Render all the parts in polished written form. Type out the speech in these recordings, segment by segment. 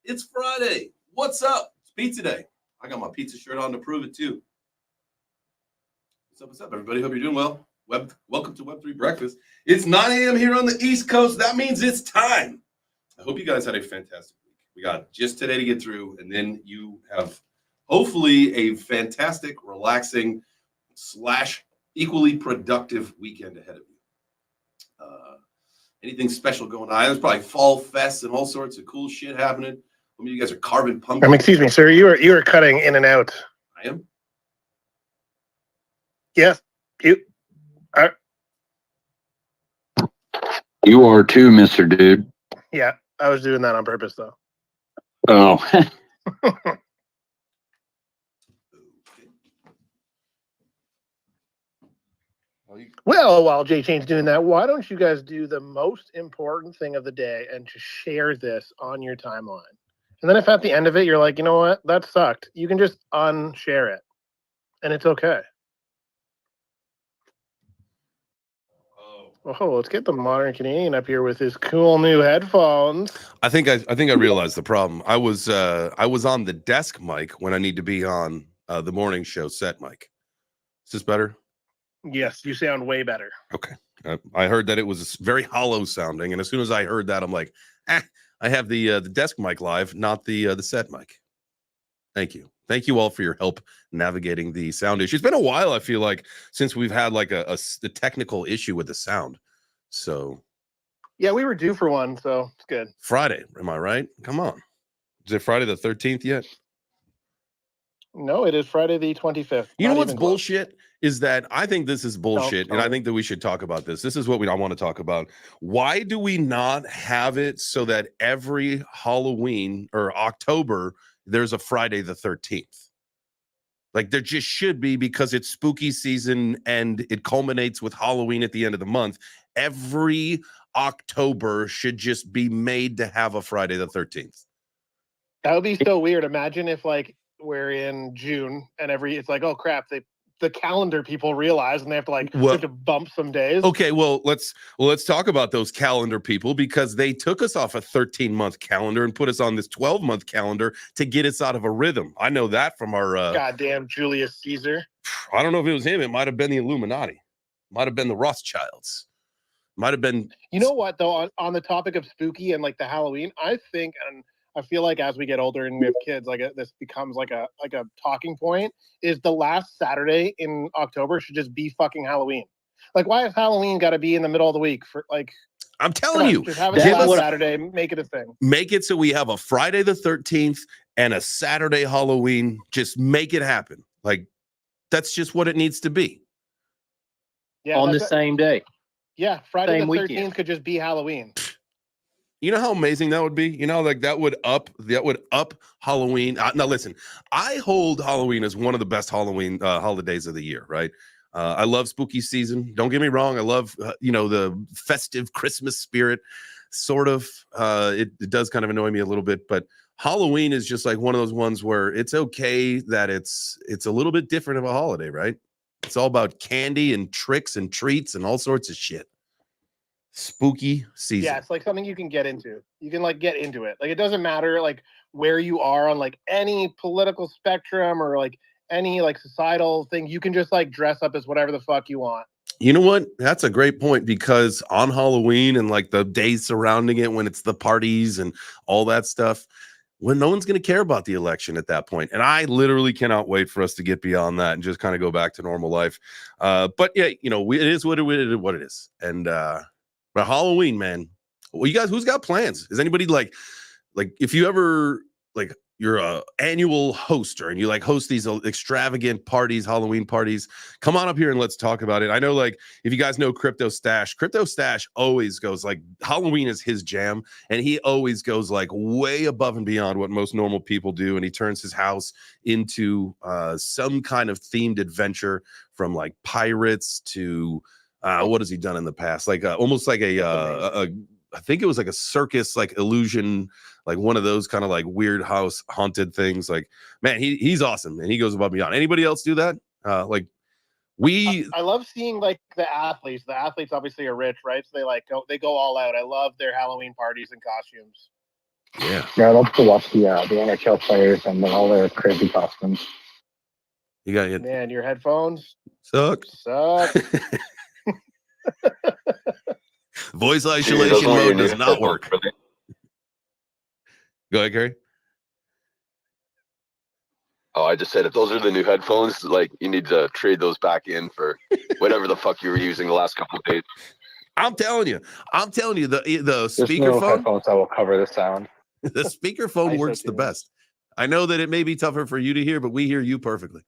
It's Friday. What's up? It's pizza day. I got my pizza shirt on to prove it too. What's up, everybody? Hope you're doing well. Welcome to Web3 Breakfast. It's 9 a.m. here on the East Coast. That means it's time. I hope you guys had a fantastic week. We got just today to get through, and then you have hopefully a fantastic, relaxing, / equally productive weekend ahead of you. Anything special going on? There's probably fall fests and all sorts of cool shit happening. I mean, you guys are carving pumpkins. Excuse me, sir. You are cutting in and out. I am. Yes, you are. You are too, Mr. Dude. Yeah, I was doing that on purpose, though. Oh. Well, while Jay Chain's doing that, why don't you guys do the most important thing of the day and just share this on your timeline? And then if at the end of it you're like, you know what, that sucked, you can just unshare it, and it's okay. Oh, let's get the modern Canadian up here with his cool new headphones. I think I realized the problem. I was on the desk mic when I need to be on the morning show set mic. Is this better? Yes, you sound way better. Okay. I heard that it was very hollow sounding, and as soon as I heard that, I'm like, I have the desk mic live, not the set mic. Thank you. Thank you all for your help navigating the sound issue. It's been a while, I feel like, since we've had like a technical issue with the sound. So yeah, we were due for one, so it's good. Friday, am I right? Come on. Is it Friday the 13th yet? No, it is Friday the 25th. You know what's bullshit is that I think this is bullshit, and I think that we should talk about this. This is what I want to talk about. Why do we not have it so that every Halloween or October there's a Friday the 13th? Like there just should be, because it's spooky season and it culminates with Halloween at the end of the month. Every October should just be made to have a Friday the 13th. That would be so weird. Imagine if like we're in June and it's like, oh crap, the calendar people realize and they have to they have to bump some days. Okay, well let's talk about those calendar people, because they took us off a 13-month calendar and put us on this 12-month calendar to get us out of a rhythm. I know that from our goddamn Julius Caesar. I don't know if it was him. It might have been the Illuminati. Might have been the Rothschilds. Might have been. You know what though? On the topic of spooky and like the Halloween, I think, and I feel like as we get older and we have kids, this becomes like a talking point, is the last Saturday in October should just be fucking Halloween. Like, why has Halloween got to be in the middle of the week? For like, I'm telling you, just have it last Saturday, make it a thing. Make it so we have a Friday the 13th and a Saturday Halloween. Just make it happen. Like, that's just what it needs to be. Yeah, on the same day. Yeah, Friday the 13th could just be Halloween. You know how amazing that would be? You know, like that would up Halloween. Now listen, I hold Halloween as one of the best Halloween holidays of the year, right? I love spooky season. Don't get me wrong. I love, the festive Christmas spirit, sort of. It does kind of annoy me a little bit, but Halloween is just like one of those ones where it's okay that it's a little bit different of a holiday, right? It's all about candy and tricks and treats and all sorts of shit. Spooky season. Yeah, it's like something you can get into. You can like get into it. Like it doesn't matter like where you are on like any political spectrum or like any like societal thing. You can just like dress up as whatever the fuck you want. You know what? That's a great point, because on Halloween and like the days surrounding it, when it's the parties and all that stuff, when no one's going to care about the election at that point. And I literally cannot wait for us to get beyond that and just kind of go back to normal life. But yeah, it is what it is. And but Halloween, man. Well, you guys, who's got plans? Is anybody like if you ever like you're a annual hoster and you like host these extravagant parties, Halloween parties, come on up here and let's talk about it. I know, like, if you guys know Crypto Stash always goes like, Halloween is his jam, and he always goes like way above and beyond what most normal people do, and he turns his house into some kind of themed adventure, from like pirates to what has he done in the past? Like almost like I think it was like a circus, like illusion, like one of those kind of like weird house haunted things. Like, man, he's awesome, and he goes above and beyond. Anybody else do that? I love seeing like the athletes. The athletes obviously are rich, right? So they go all out. I love their Halloween parties and costumes. Yeah. Yeah, I love to watch the NHL players and all their crazy costumes. You got it. Man, your headphones Suck. suck. Voice Dude, isolation those aren't your mode new does not headphones, work. are they? Go ahead, Gary. Oh, I just said if those are the new headphones, like you need to trade those back in for whatever the fuck you were using the last couple of days. I'm telling you, the There's no speakerphone, headphones that will cover the sound. the speakerphone works the Isotunes. best. I know that it may be tougher for you to hear, but we hear you perfectly.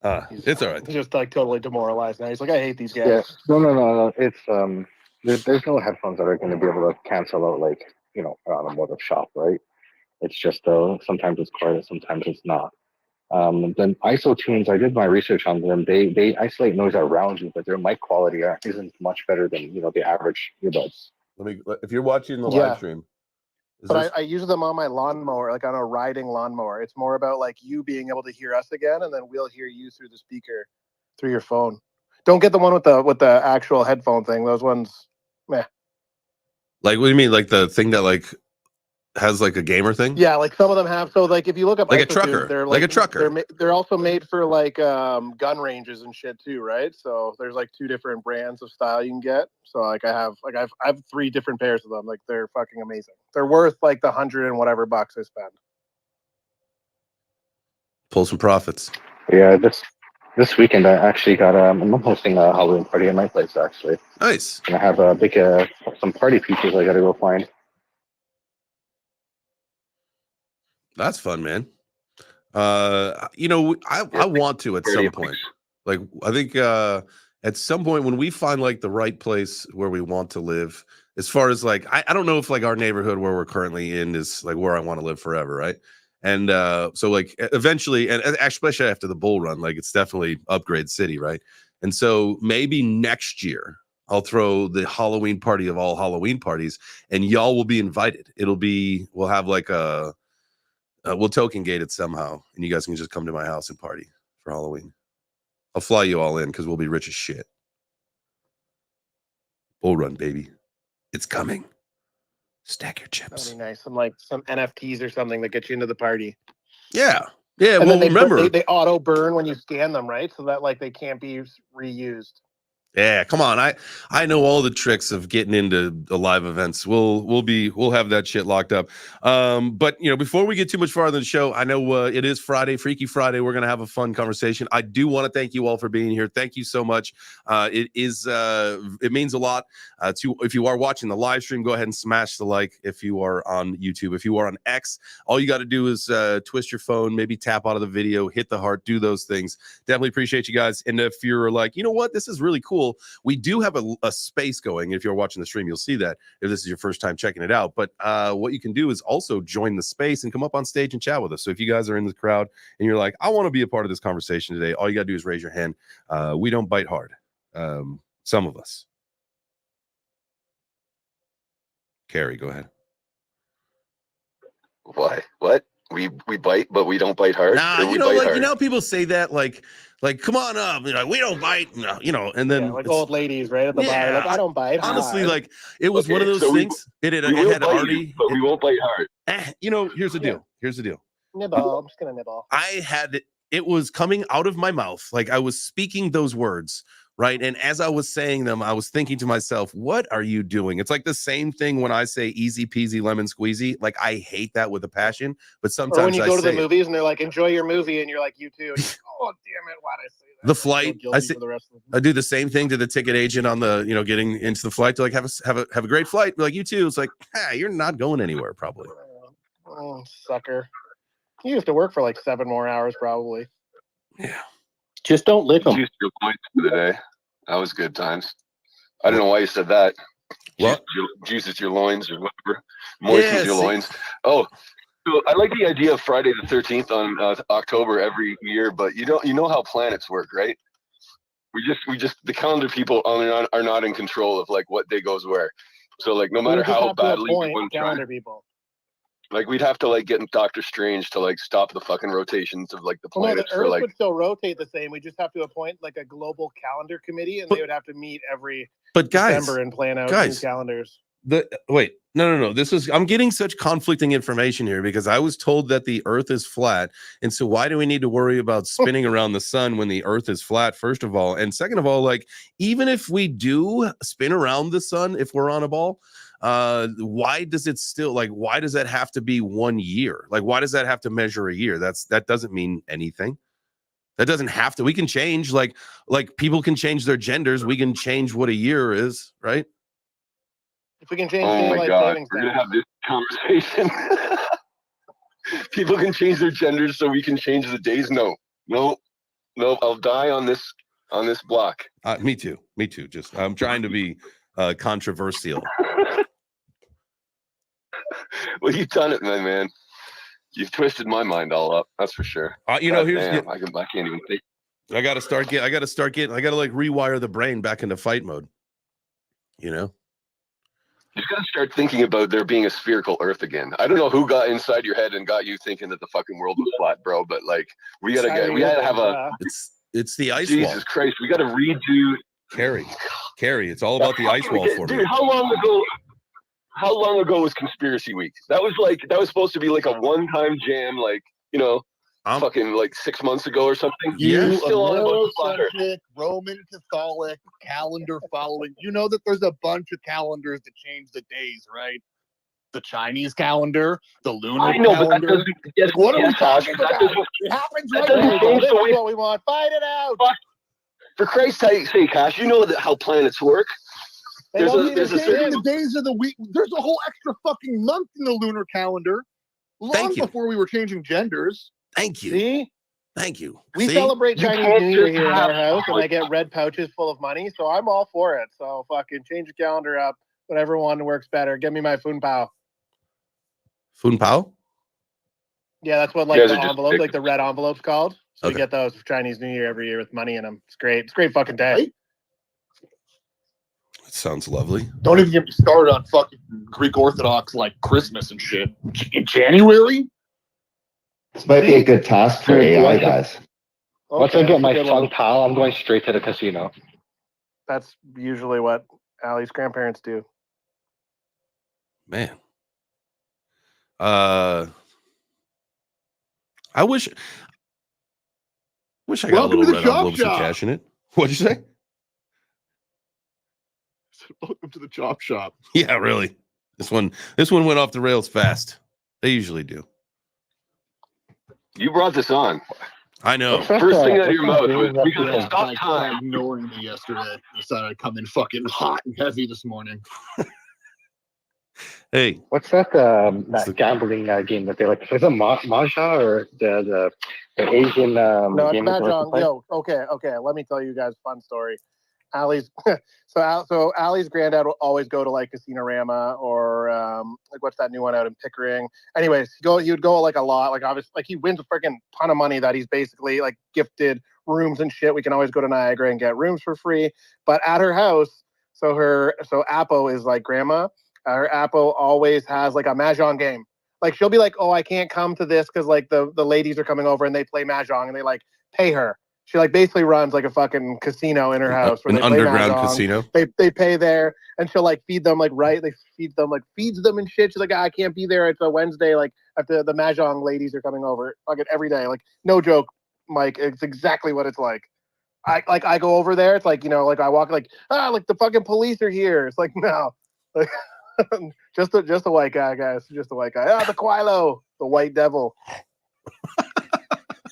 It's all right. He's just like totally demoralized now. He's like, I hate these guys. Yeah, no. It's there's no headphones that are going to be able to cancel out like an automotive shop, right? It's just sometimes it's quiet, sometimes it's not. Then isotunes, I did my research on them. They isolate noise around you, but their mic quality isn't much better than the average earbuds. If you're watching the Yeah. live stream, But I use them on my lawnmower, like on a riding lawnmower. It's more about like you being able to hear us again, and then we'll hear you through the speaker, through your phone. Don't get the one with the actual headphone thing. Those ones, meh. like, what do you mean? Like the thing that like has like a gamer thing? Yeah, like some of them have. So like if you look up Like a isotunes, trucker, they're like a trucker. They're also made for like gun ranges and shit too, right? So there's like 2 different brands of style you can get. So like I have 3 different pairs of them. Like they're fucking amazing. They're worth like the 100 and whatever bucks I spend. Pull some profits. Yeah, this weekend I actually got I'm hosting a Halloween party at my place actually. Nice. And I have a big some party features I got to go find. That's fun, man. I want to at some point. Like I think at some point when we find like the right place where we want to live, as far as like I don't know if like our neighborhood where we're currently in is like where I want to live forever, right? And so like eventually, and especially after the bull run, like it's definitely upgrade city, right? And so maybe next year I'll throw the Halloween party of all Halloween parties, and y'all will be invited. We'll have like we'll token gate it somehow, and you guys can just come to my house and party for Halloween. I'll fly you all in because we'll be rich as shit. Bull run, baby. It's coming. Stack your chips. That'd be nice. Some NFTs or something that get you into the party. Yeah. Yeah. And Well, then remember. they auto burn when you scan them, right? So that like they can't be reused. Yeah, come on. I know all the tricks of getting into the live events. We'll have that shit locked up. But before we get too much farther in the show, I know it is Friday, Freaky Friday. We're gonna have a fun conversation. I do want to thank you all for being here. Thank you so much. It means a lot. If you are watching the live stream, go ahead and smash the like. If you are on YouTube, if you are on X, all you got to do is twist your phone, maybe tap out of the video, hit the heart, do those things. Definitely appreciate you guys. And if you're like, you know what, this is really cool. We do have a space going. If you're watching the stream, you'll see that if this is your first time checking it out. But what you can do is also join the space and come up on stage and chat with us. So if you guys are in the crowd and you're like, I want to be a part of this conversation today, all you got to do is raise your hand. We don't bite hard. Some of us. Carrie, go ahead. What? We bite, but we don't bite hard. Nah, people say that like come on up, we don't bite, and then like old ladies right at the bar, like I don't bite. Honestly, hard. like it was one of those things. We won't bite hard. Here's the deal. Here's the deal. Nibble. I'm just gonna nibble. It was coming out of my mouth, like I was speaking those words. Right. And as I was saying them, I was thinking to myself, what are you doing? It's like the same thing when I say easy peasy lemon squeezy. Like I hate that with a passion, but sometimes or when you go to the movies and they're like, enjoy your movie, and you're like, you too. And oh damn it, why'd I say that? The flight. I do the same thing to the ticket agent on the, getting into the flight to like have a great flight. Like you too. It's like, you're not going anywhere probably. Oh, sucker. You have to work for like 7 more hours probably. Yeah. Just don't lick them. Juice your loins for the day. That was good times. I don't know why you said that. What? Juices your loins or whatever. Moistens your loins. Oh, so I like the idea of Friday the 13th on October every year, but you know how planets work, right? We just the calendar people are not in control of like what day goes where. So like no matter how badly we want to calendar people. Like we'd have to like get Doctor Strange to like stop the fucking rotations of like the planets the Earth like. would still rotate the same. We just have to appoint like a global calendar committee, and they would have to meet every December and plan out new calendars. Wait, no. I'm getting such conflicting information here because I was told that the Earth is flat, and so why do we need to worry about spinning around the sun when the Earth is flat? First of all, and second of all, like even if we do spin around the sun, if we're on a ball, why does it still like? Why does that have to be 1 year? Like, why does that have to measure a year? That doesn't mean anything. That doesn't have to. We can change like people can change their genders. We can change what a year is, right? If we can change Oh my daylight God, savings we're gonna time. have this conversation. People can change their genders, so we can change the days. No. I'll die on this block. Me too. Just I'm trying to be controversial. Well, you've done it, my man. You've twisted my mind all up. That's for sure. You know, damn, I can't even think. I gotta like rewire the brain back into fight mode. You know, You gotta start thinking about there being a spherical Earth again. I don't know who got inside your head and got you thinking that the fucking world was flat, bro. But like, we gotta have a. It's the ice Jesus wall. Christ, we gotta redo. Carrie. It's all about the ice wall for me. Dude, how long ago was Conspiracy Week? That was supposed to be like a one-time jam, like, you know, fucking like 6 months ago or something. You still on about the flatter. Roman Catholic calendar following. You know that there's a bunch of calendars that change the days, right? The Chinese calendar, the lunar I know, calendar. but that doesn't. Yes, What are we yes, talking that about? doesn't- It happens that right doesn't now. change This the is way. what we want. Fight it out. For Christ's sake, Cash, you know how planets work. They don't They're need to changing sim. the days of the week. There's a whole extra fucking month in the lunar calendar. Thank Long you. before we were changing genders. Thank you. See? Thank you. We See? celebrate You Chinese can't New Year just here in have- our house, and I get red pouches full of money, so I'm all for it. So fucking change the calendar up. Whatever one works better. Give me my Fun Pao. Fun Pao? Yeah, that's what You guys the are just envelope, like the red envelope's called. So we Okay. get those for Chinese New Year every year with money in them. It's great. It's a great fucking day. It sounds lovely. Don't even get me started on fucking Greek Orthodox like Christmas and shit. In January? This might be a good task for AI guys. Once I Okay, get that's a my good Fun one. Pal, I'm going straight to the casino. That's usually what Allie's grandparents do. Man. I wish I got Welcome a to little the red chop envelopes with shop. cash in it. What'd you say? Welcome to the chop shop. Yeah, really. This one went off the rails fast. They usually do. You brought this on. I know. First thing out of your mouth was, we gotta stop By time. ignoring me yesterday. Decided I'd come in fucking hot and heavy this morning. Hey, What's that gambling game that they like? Is it Mahjong or the Asian No, it's game that they like to Mahjong. play? Yo, okay. Let me tell you guys a fun story. Allie's so Allie's granddad will always go to like Casino-rama or like what's that new one out in Pickering. Anyways, he would go like a lot. Like obviously, like he wins a freaking ton of money that he's basically like gifted rooms and shit. We can always go to Niagara and get rooms for free. But at her house, so Apo is like grandma. Her Apo always has like a Mahjong game. Like she'll be like, oh, I can't come to this because like the ladies are coming over and they play Mahjong and they like pay her. She like basically runs like a fucking casino in her house where an they play underground Mahjong. casino. They pay there and she'll like feeds them feeds them and shit. She's like, I can't be there. It's a Wednesday. Like after the Mahjong ladies are coming over fucking every day. Like no joke, Mike. It's exactly what it's like. I go over there. It's like, you know, like I walk like the fucking police are here. It's like no, like, just a white guy, guys. Just a white guy. The Quilo, the white devil.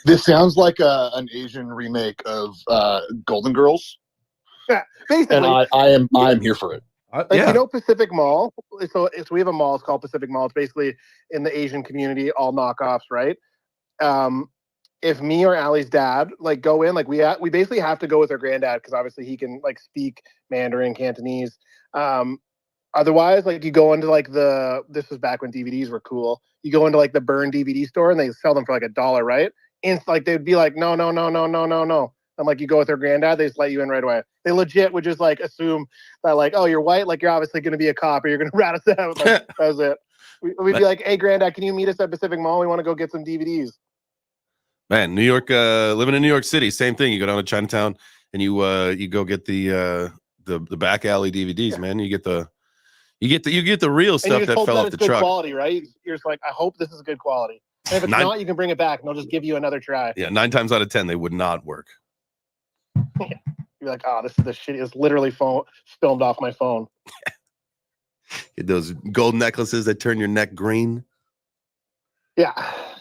This sounds like an Asian remake of Golden Girls, Basically, and I'm here for it. you know Pacific Mall. So we have a mall. It's called Pacific Mall. It's basically in the Asian community, all knockoffs, right? If me or Allie's dad like go in, like we basically have to go with our granddad because obviously he can like speak Mandarin, Cantonese. Otherwise, like you go into like this was back when DVDs were cool. You go into like the Burn DVD store and they sell them for like $1, right? And like they'd be like, no. And like you go with their granddad, they just let you in right away. They legit would just like assume that like, oh, you're white, like you're obviously going to be a cop or you're going to rat us out. Like, that was it. We'd be like, hey, granddad, can you meet us at Pacific Mall? We want to go get some DVDs. Man, New York, living in New York City, same thing. You go down to Chinatown and you go get the back alley DVDs, man. You You get the real And you stuff just that hope fell that off it's the good truck. quality, right? You're just like, I hope this is good quality. And if it's not, you can bring it back and they'll just give you another try. Yeah, 9 times out of 10 they would not work. You're like, oh, this is the shit. It's literally filmed off my phone. Get those gold necklaces that turn your neck green. Yeah,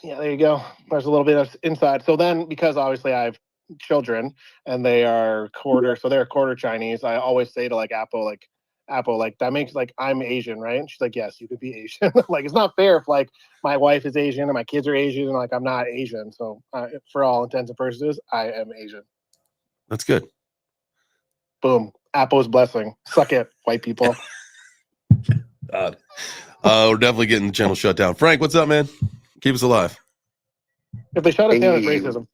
there you go. There's a little bit of inside. So then, because obviously I have children and they're quarter Chinese, I always say to Apple, that makes I'm Asian, right? And she's like, yes, you could be Asian. Like, it's not fair if my wife is Asian and my kids are Asian and I'm not Asian. So for all intents and purposes, I am Asian. That's good. Boom. Apple's blessing. Suck it, white people. God. We're definitely getting the channel shut down. Frank, what's up, man? Keep us alive. If they shut us down, it's racism.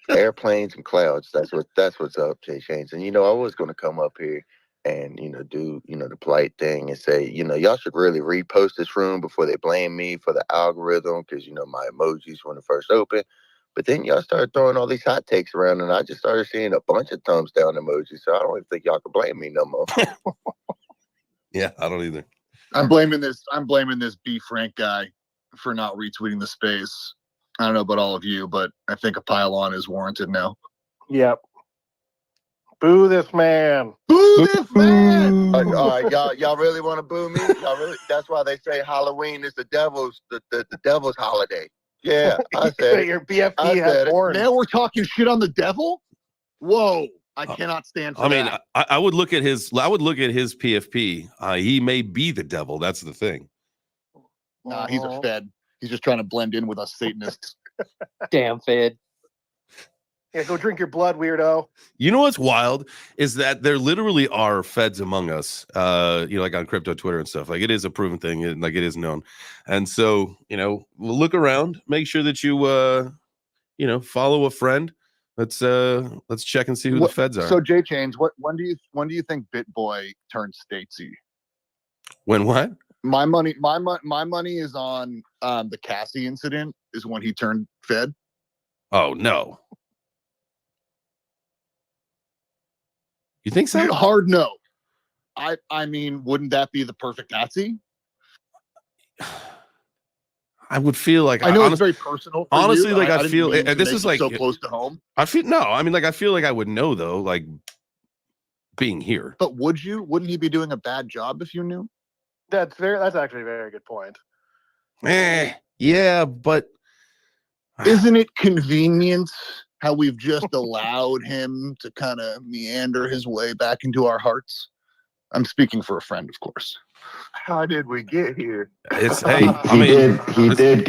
Airplanes and clouds. That's what's up, Jay Chains. And I was gonna come up here and do the polite thing and say, y'all should really repost this room before they blame me for the algorithm, because my emojis when it first opened. But then y'all started throwing all these hot takes around, and I just started seeing a bunch of thumbs down emojis. So I don't even think y'all can blame me no more. Yeah, I don't either. I'm blaming this B Frank guy for not retweeting the space. I don't know about all of you, but I think a pile-on is warranted now. Yep. Boo this man. Boo this man. All right, y'all really want to boo me? Y'all really? That's why they say Halloween is the devil's holiday. Yeah, I said Your BFP has horns. Now we're talking shit on the devil? Whoa. I cannot stand for that. I would look at his PFP. He may be the devil. That's the thing. Nah, he's a Fed. He's just trying to blend in with us Satanists. Damn Fed. Yeah, go drink your blood, weirdo. You know what's wild is that there literally are Feds among us, like on crypto Twitter and stuff. Like, it is a proven thing, and like it is known. And so, look around, make sure that you, follow a friend. Let's check and see who the Feds are. So Jay Chains, when do you think BitBoy turns statesy? When what? My money is on the Cassie incident is when he turned Fed. Oh no. You think so? Hard no. I mean, wouldn't that be the perfect Nazi? I would feel like I know it's very personal. Honestly, you. like I feel, and this is like so close to home. I feel like I would know though, like being here. But wouldn't he be doing a bad job if you knew? That's actually a very good point. Yeah, but isn't it convenient how we've just allowed him to kind of meander his way back into our hearts? I'm speaking for a friend, of course. How did we get here? It's he did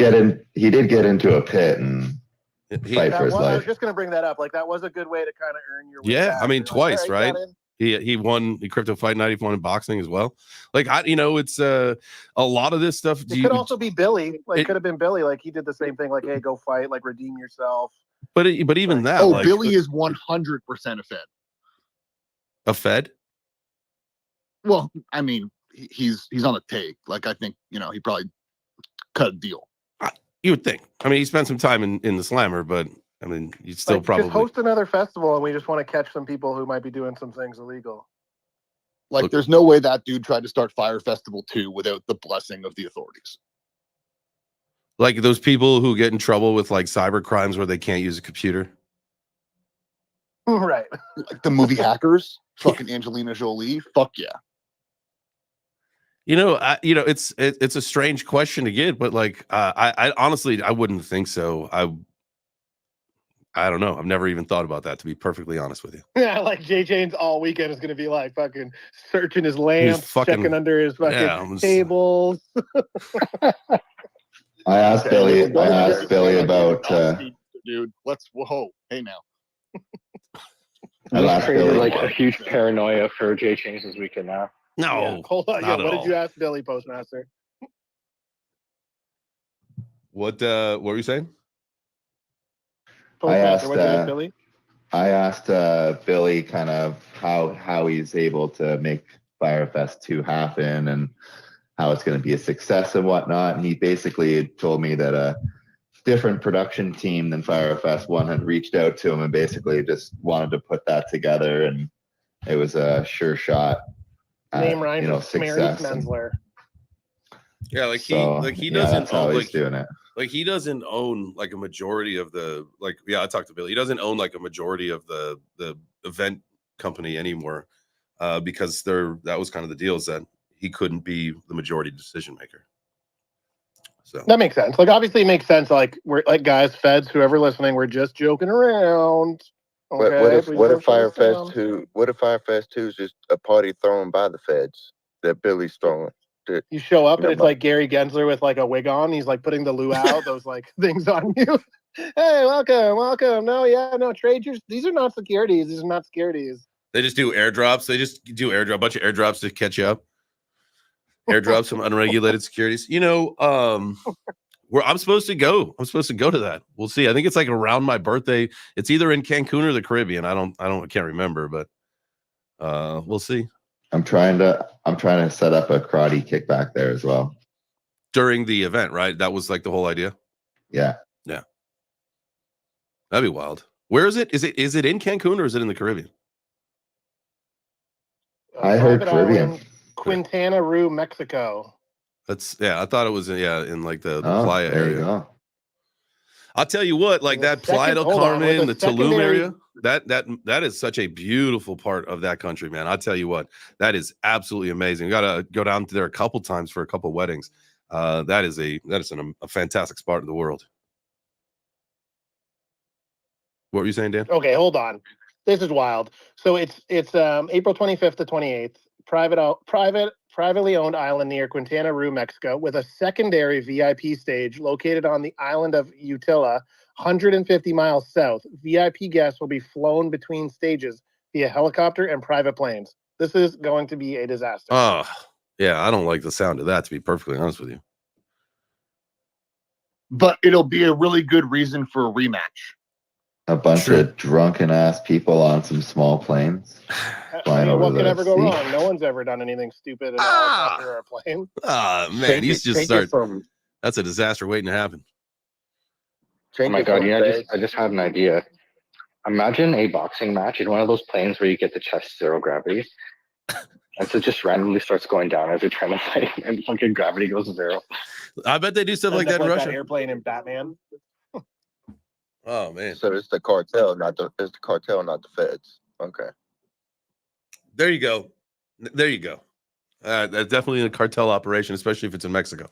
get into a pit and fight for his life. I was just going to bring that up. Like, that was a good way to kind of earn your way back. Twice, right? He won the Crypto Fight Night. He won in boxing as well. Like, it's a lot of this stuff. It could also be Billy. Like, could have been Billy. Like, he did the same thing. Like, hey, go fight. Like, redeem yourself. But even that. Oh, Billy is 100% a Fed. A Fed? Well, I mean, he's on the take. Like, I think he probably cut a deal. You would think. I mean, he spent some time in the Slammer, but I mean, you still probably just host another festival, and we just want to catch some people who might be doing some things illegal. Like, there's no way that dude tried to start Fire Festival 2 without the blessing of the authorities. Like those people who get in trouble with like cyber crimes where they can't use a computer. Right. Like the movie Hackers, fucking Angelina Jolie. Fuck yeah. It's a strange question to get, but like, I honestly, I wouldn't think so. I don't know. I've never even thought about that, to be perfectly honest with you. Yeah, like Jay Chains all weekend is going to be like fucking searching his lamps, checking under his fucking tables. I asked Billy about. Dude, hey now. I created like a huge paranoia for Jay Chains this weekend now. No, yeah. Hold on. What did you ask Billy, Postmaster? What were you saying? I asked Billy kind of how he's able to make Firefest 2 happen and how it's going to be a success and whatnot. And he basically told me that a different production team than Firefest 1 had reached out to him and basically just wanted to put that together and it was a sure shot at, Name rhymes with success. Mensler. Yeah, he yeah, doesn't that's how own he's doing it. like he doesn't own like a majority of the I talked to Billy. He doesn't own like a majority of the event company anymore, because that was kind of the deal, is that he couldn't be the majority decision maker. So that makes sense. Like, obviously, it makes sense. Like, we're like, guys, feds, whoever listening, we're just joking around. Okay? What if Firefest 2? What if Firefest 2 is just a party thrown by the feds that Billy's throwing? You show up and it's like Gary Gensler with like a wig on. He's like putting the luau, those like things on you. Hey, welcome. No, trade yours. These are not securities. These are not securities. they just do airdrops. They just do a bunch of airdrops to catch you up. Airdrops from unregulated securities. Where I'm supposed to go. I'm supposed to go to that. We'll see. I think it's like around my birthday. It's either in Cancun or the Caribbean. I can't remember, but we'll see. I'm trying to set up a karate kickback there as well. During the event, right? That was like the whole idea. Yeah. Yeah. That'd be wild. Where is it? Is it in Cancun or is it in the Caribbean? I heard Caribbean. Island, Quintana Roo, Mexico. I thought it was in like the Oh, Playa there area. you go. I'll tell you what, like that Playa del Carmen, the Tulum area, that is such a beautiful part of that country, man. I'll tell you what, that is absolutely amazing. We gotta go down there a couple times for a couple weddings. That is a fantastic spot in the world. What were you saying, Dan? Okay, hold on. This is wild. So it's April 25th to 28th. Privately owned island near Quintana Roo, Mexico, with a secondary VIP stage located on the island of Utila, 150 miles south. VIP guests will be flown between stages via helicopter and private planes. This is going to be a disaster. Oh, yeah, I don't like the sound of that, to be perfectly honest with you. But it'll be a really good reason for a rematch. A bunch of drunken ass people on some small planes. What could ever go wrong? No one's ever done anything stupid in a helicopter or a plane. Man, he's just start. That's a disaster waiting to happen. Oh my god! I just had an idea. Imagine a boxing match in one of those planes where you get the chest zero gravity, and so it just randomly starts going down as you're trying to fight, and fucking gravity goes zero. I bet they do stuff like that in Russia. That airplane in Batman. Oh man! So it's the cartel, not the feds. Okay. There you go. That's definitely a cartel operation, especially if it's in Mexico.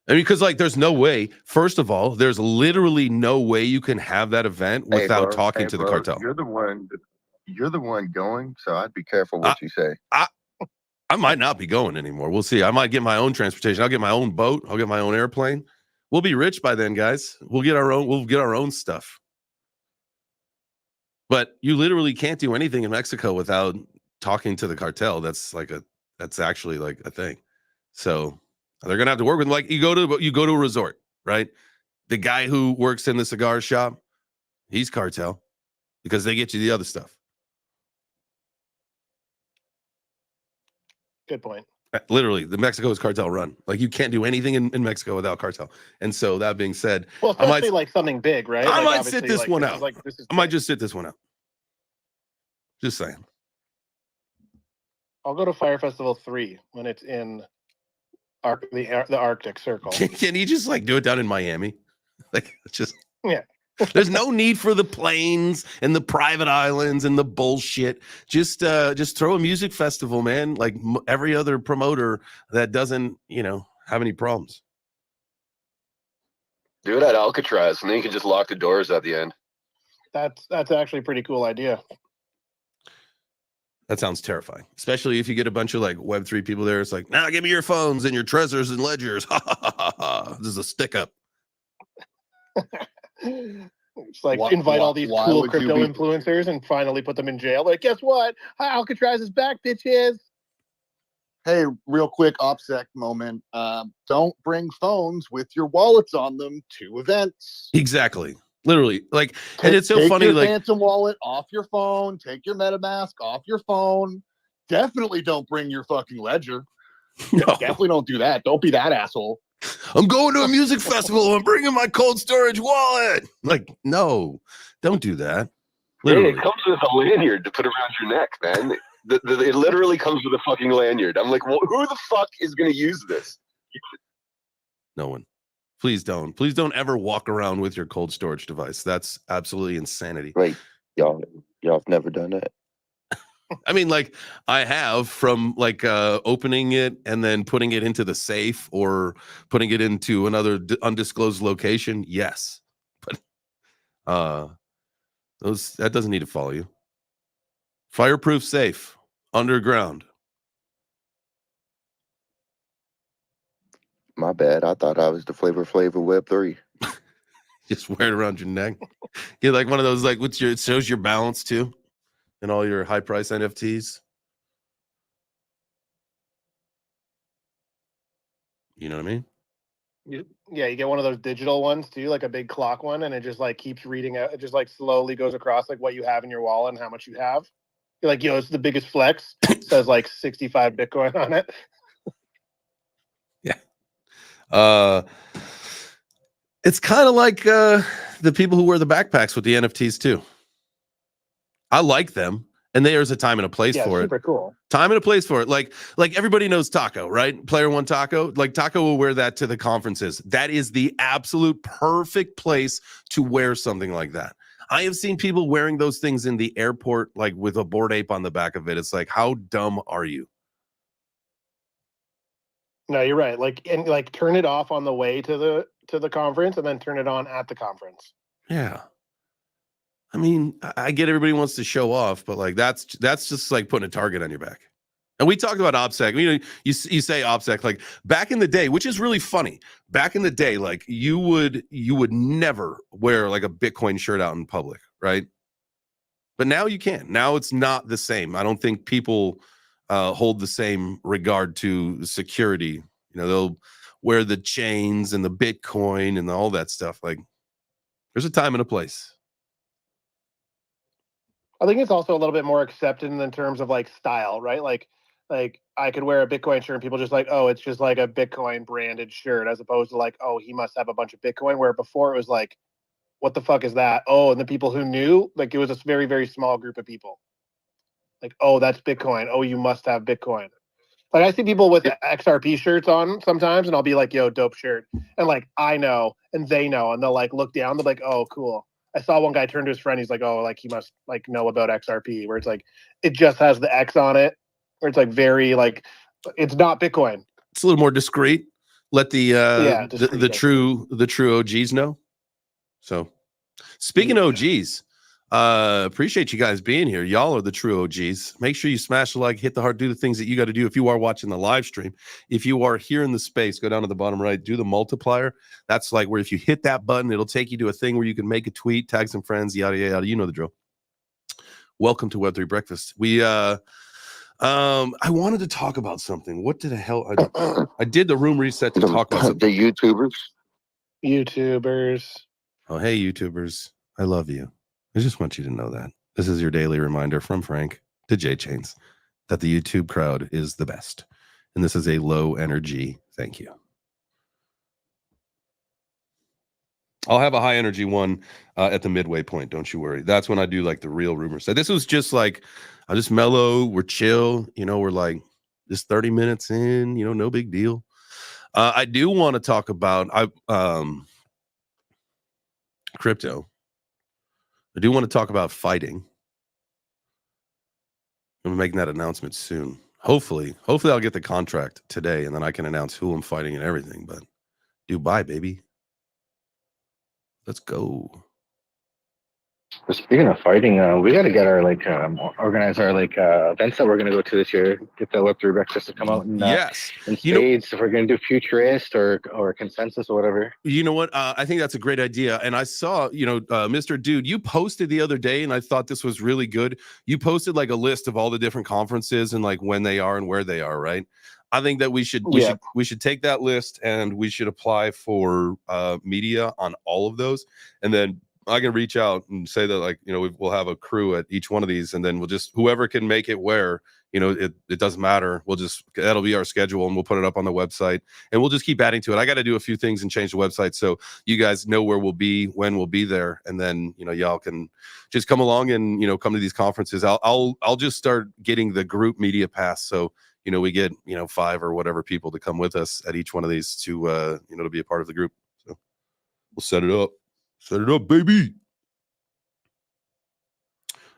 I mean, because like, there's no way. First of all, there's literally no way you can have that event without talking to the cartel. You're the one going, so I'd be careful what you say. I might not be going anymore. We'll see. I might get my own transportation. I'll get my own boat. I'll get my own airplane. We'll be rich by then, guys. We'll get our own stuff. But you literally can't do anything in Mexico without talking to the cartel. That's actually like a thing. So they're gonna have to work with, like, you go to a resort, right? The guy who works in the cigar shop, he's cartel, because they get you the other stuff. Good point. Literally, the Mexico is cartel run. Like, you can't do anything in Mexico without cartel. And so that being said, well, especially like something big, right? I like, might sit this one out. I might just sit this one out. Just saying. I'll go to Fire Festival 3 when it's in the Arctic Circle. Can you just like do it down in Miami? Like, just yeah. There's no need for the planes and the private islands and the bullshit. Just throw a music festival, man. Like every other promoter that doesn't, have any problems. Do it at Alcatraz, and then you can just lock the doors at the end. That's actually a pretty cool idea. That sounds terrifying, especially if you get a bunch of like Web3 people there. It's like, now give me your phones and your treasures and ledgers. Ha ha ha ha. This is a stick up. It's like invite all these cool crypto influencers and finally put them in jail. Like, guess what? Alcatraz is back, bitches. Hey, real quick OPSEC moment. Don't bring phones with your wallets on them to events. Exactly. Literally. Like, and it's so funny. Take your like, Phantom wallet off your phone. Take your MetaMask off your phone. Definitely don't bring your fucking ledger. No. Definitely don't do that. Don't be that asshole. I'm going to a music festival. I'm bringing my cold storage wallet. Like, no, don't do that. Literally. Hey, it comes with a lanyard to put around your neck, man. It literally comes with a fucking lanyard. I'm like, well, who the fuck is going to use this? No one. Please don't. Please don't ever walk around with your cold storage device. That's absolutely insanity. Wait, y'all have never done that? I mean, like I have, from like opening it and then putting it into the safe or putting it into another undisclosed location. Yes. But that doesn't need to follow you. Fireproof safe underground. My bad. I thought I was the Flavor Web3. Just wear it around your neck. Get like one of those, like it shows your balance too, and all your high price NFTs. You know what I mean? Yeah, you get one of those digital ones too, like a big clock one, and it just like keeps reading out. It just like slowly goes across like what you have in your wallet and how much you have. You're like, yo, it's the biggest flex. It says like 65 Bitcoin on it. Yeah. It's kind of like the people who wear the backpacks with the NFTs too. I like them, and there's a time and a place for super cool. Time and a place for it. Like everybody knows Taco, right? Player One Taco. Like Taco will wear that to the conferences. That is the absolute perfect place to wear something like that. I have seen people wearing those things in the airport, like with a Bored Ape on the back of it. It's like, how dumb are you? No, you're right. Like, and like turn it off on the way to the conference, and then turn it on at the conference. Yeah. I mean, I get everybody wants to show off, but like that's just like putting a target on your back. And we talked about OPSEC. You know, you say OPSEC, like back in the day, which is really funny. Back in the day, like you would never wear like a Bitcoin shirt out in public, right? But now you can. Now it's not the same. I don't think people hold the same regard to security. You know, they'll wear the chains and the Bitcoin and all that stuff. Like there's a time and a place. I think it's also a little bit more accepted in terms of like style, right? Like I could wear a Bitcoin shirt and people just like, oh, it's just like a Bitcoin branded shirt, as opposed to like, oh, he must have a bunch of Bitcoin. Where before it was like, what the fuck is that? Oh, and the people who knew, like it was a very, very small group of people. Like, oh, that's Bitcoin. Oh, you must have Bitcoin. Like I see people with XRP shirts on sometimes, and I'll be like, yo, dope shirt. And like I know and they know, and they'll like look down, they're like, oh, cool. I saw one guy turn to his friend, he's like, oh, like he must like know about XRP, where it's like it just has the X on it, where it's like very like it's not Bitcoin. It's a little more discreet. Let the true OGs know. So speaking of OGs, appreciate you guys being here. Y'all are the true OGs. Make sure you smash the like, hit the heart, do the things that you got to do if you are watching the live stream. If you are here in the space, go down to the bottom right, do the multiplier. That's like where if you hit that button, it'll take you to a thing where you can make a tweet, tag some friends, yada yada. You know the drill. Welcome to Web3 Breakfast. I wanted to talk about something. What the hell? I did the room reset to talk about something. The YouTubers. Oh, hey, YouTubers. I love you. I just want you to know that. This is your daily reminder from Frank to J Chains that the YouTube crowd is the best. And this is a low energy thank you. I'll have a high energy one at the midway point. Don't you worry. That's when I do like the real rumor set. This was just like, I just mellow. We're chill. You know, we're like just 30 minutes in, you know, no big deal. I do want to talk about crypto. I do want to talk about fighting. I'm making that announcement soon. Hopefully I'll get the contract today and then I can announce who I'm fighting and everything. But Dubai, baby. Let's go. Speaking of fighting, we got to get our organize our events that we're going to go to this year. Get the Web3 Breakfast to come out in spades. If we're going to do Futurist or Consensus or whatever. You know what? I think that's a great idea. And I saw, Mr. Dude, you posted the other day, and I thought this was really good. You posted like a list of all the different conferences and like when they are and where they are, right? I think that we should take that list and we should apply for media on all of those, and then reach out and say that, like, we'll have a crew at each one of these, and then we'll just, whoever can make it where, it doesn't matter. That'll be our schedule, and we'll put it up on the website, and we'll just keep adding to it. I got to do a few things and change the website so you guys know where we'll be, when we'll be there, and then y'all can just come along and come to these conferences. I'll just start getting the group media pass, so we get 5 or whatever people to come with us at each one of these to to be a part of the group. So we'll set it up, baby.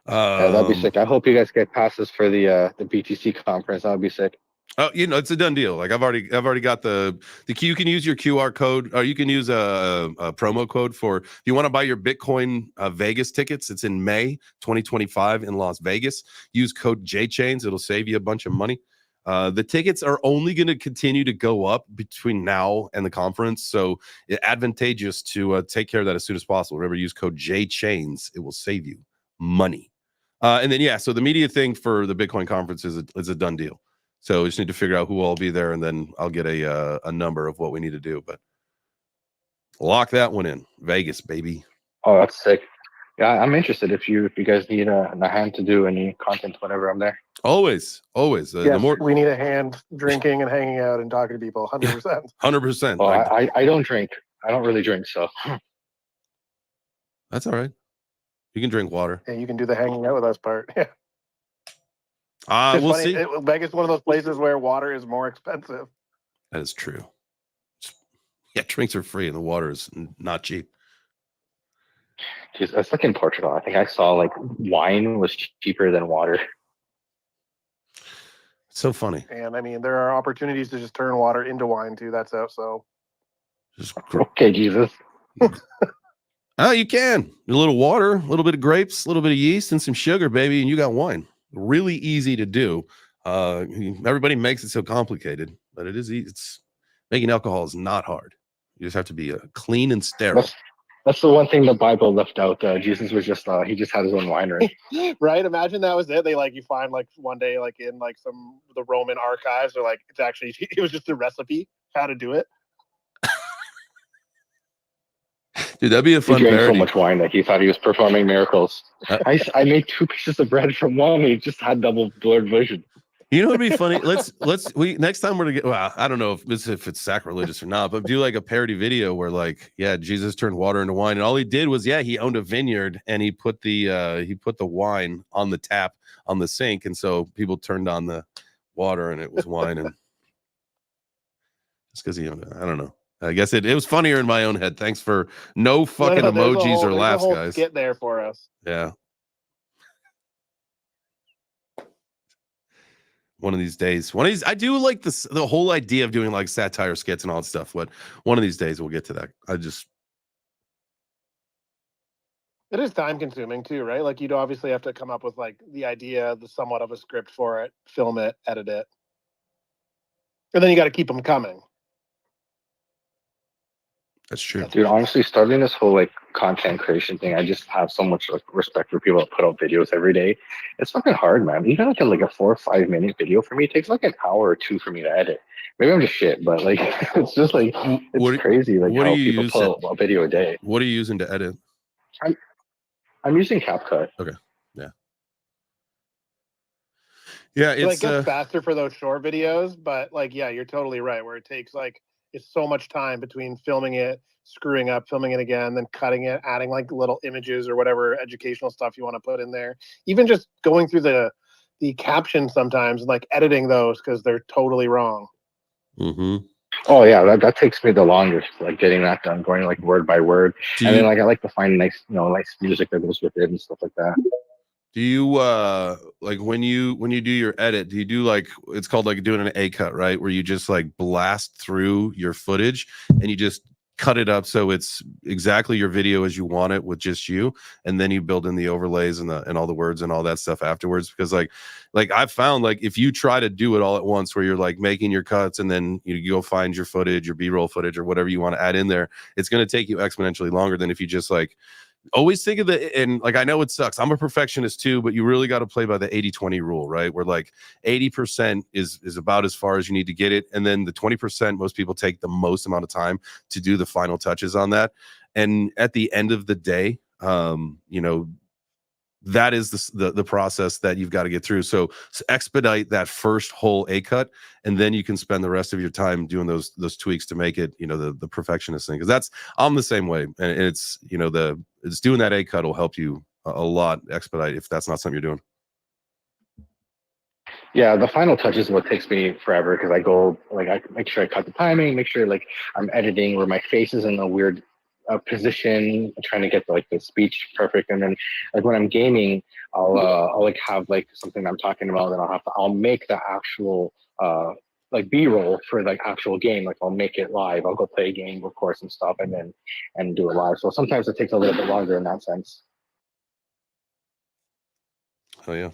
Yeah, that'd be sick. I hope you guys get passes for the BTC conference. That'd be sick. Oh, it's a done deal. Like I've already got the you can use your QR code, or you can use a promo code for, if you want to buy your Bitcoin Vegas tickets. It's in May 2025 in Las Vegas. Use code JChains. It'll save you a bunch of money. The tickets are only going to continue to go up between now and the conference, so it's advantageous to take care of that as soon as possible. Remember, use code JChains. It will save you money. And then, so the media thing for the Bitcoin conference is a done deal. So we just need to figure out who will be there, and then I'll get a number of what we need to do. But lock that one in. Vegas, baby. Oh, that's sick. Yeah, I'm interested if you guys need a hand to do any content whenever I'm there. Always. Yes, we need a hand drinking and hanging out and talking to people. 100%. 100%. Oh, I don't drink. I don't really drink, so that's all right. You can drink water. Yeah, you can do the hanging out with us part. Yeah. We'll see. Vegas is one of those places where water is more expensive. That is true. Yeah, drinks are free and the water is not cheap. Jeez, that's like in Portugal. I think I saw like wine was cheaper than water. It's so funny. And I mean, there are opportunities to just turn water into wine too. That's out. So. Okay, Jesus. Oh, you can. A little water, a little bit of grapes, a little bit of yeast, and some sugar, baby, and you got wine. Really easy to do. Everybody makes it so complicated, but it is easy. Making alcohol is not hard. You just have to be clean and sterile. That's the one thing the Bible left out. Jesus was just he just had his own winery. Right? Imagine that was it. They you find one day in the Roman archives, or it's actually it was just a recipe how to do it. Dude, that'd be a fun parody. He drank so much wine that he thought he was performing miracles. I made 2 pieces of bread from one. He just had double blurred vision. It'd be funny. Next time we're gonna get. Well, I don't know if it's sacrilegious or not, but do a parody video where Jesus turned water into wine, and all he did was he owned a vineyard, and he put the wine on the tap on the sink, and so people turned on the water and it was wine, and just because he owned it. I don't know. I guess it was funnier in my own head. Thanks for no fucking emojis or laughs, guys. Get there for us. Yeah. One of these days. I do like the whole idea of doing satire skits and all that stuff. But one of these days we'll get to that. It is time consuming too, right? You'd obviously have to come up with the idea, the somewhat of a script for it, film it, edit it. And then you got to keep them coming. That's true. Dude, honestly, starting this whole content creation thing, I just have so much respect for people that put out videos every day. It's fucking hard, man. Even a 4 or 5 minute video for me, it takes an hour or 2 for me to edit. Maybe I'm just shit, but it's just it's crazy how people put out a video a day. What are you using to edit? I'm using CapCut. Okay. Yeah. Yeah, it's gets faster for those short videos, but you're totally right. Where it takes it's so much time between filming it, screwing up, filming it again, then cutting it, adding little images or whatever educational stuff you want to put in there. Even just going through the captions sometimes, editing those because they're totally wrong. Mm-hmm. Oh yeah, that takes me the longest. Getting that done, going word by word, then I like to find nice music that goes with it and stuff like that. Do you when you do your edit, do you do it's called doing an A cut, right? Where you just blast through your footage and you just cut it up so it's exactly your video as you want it with just you, and then you build in the overlays and all the words and all that stuff afterwards. Because I've found if you try to do it all at once, where you're making your cuts and then you go find your footage, your B-roll footage or whatever you want to add in there, it's going to take you exponentially longer than if you just always think of the, and I know it sucks. I'm a perfectionist too, but you really got to play by the 80-20 rule, right? Where 80% is about as far as you need to get it. And then the 20%, most people take the most amount of time to do the final touches on that. And at the end of the day, you know, that is the process that you've got to get through. So expedite that first whole A cut, and then you can spend the rest of your time doing those tweaks to make it, you know, the perfectionist thing. Because I'm the same way, and it's, you know, it's doing that A cut will help you a lot expedite if that's not something you're doing. Yeah, the final touch is what takes me forever because I go like I make sure I cut the timing, make sure like I'm editing where my face is in a weird position, trying to get like the speech perfect, and then like when I'm gaming, I'll like have like something I'm talking about, and I'll make the actual like B-roll for like actual game. Like I'll make it live. I'll go play a game, of course, and stuff, and do it live. So sometimes it takes a little bit longer in that sense. Oh yeah.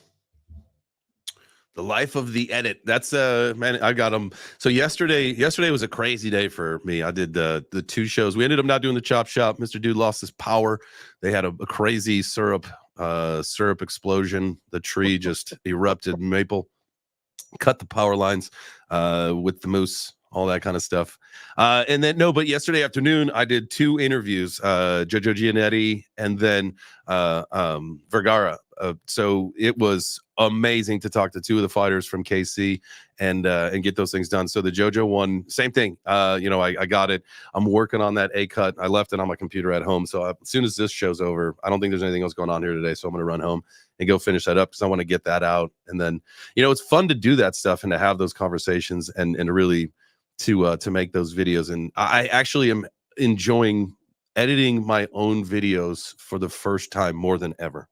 The life of the edit. That's man, I got them. So yesterday was a crazy day for me. I did the 2 shows. We ended up not doing the chop shop. Mr. Dude lost his power. They had a crazy syrup explosion. The tree just erupted maple, cut the power lines with the moose, all that kind of stuff. And then but yesterday afternoon I did 2 interviews, Jojo Giannetti and then Vergara. So it was amazing to talk to 2 of the fighters from KC and get those things done. So the JoJo one, same thing. You know, I got it. I'm working on that A cut. I left it on my computer at home. So as soon as this show's over, I don't think there's anything else going on here today. So I'm going to run home and go finish that up because I want to get that out. And then, you know, it's fun to do that stuff and to have those conversations and really to make those videos. And I actually am enjoying editing my own videos for the first time more than ever.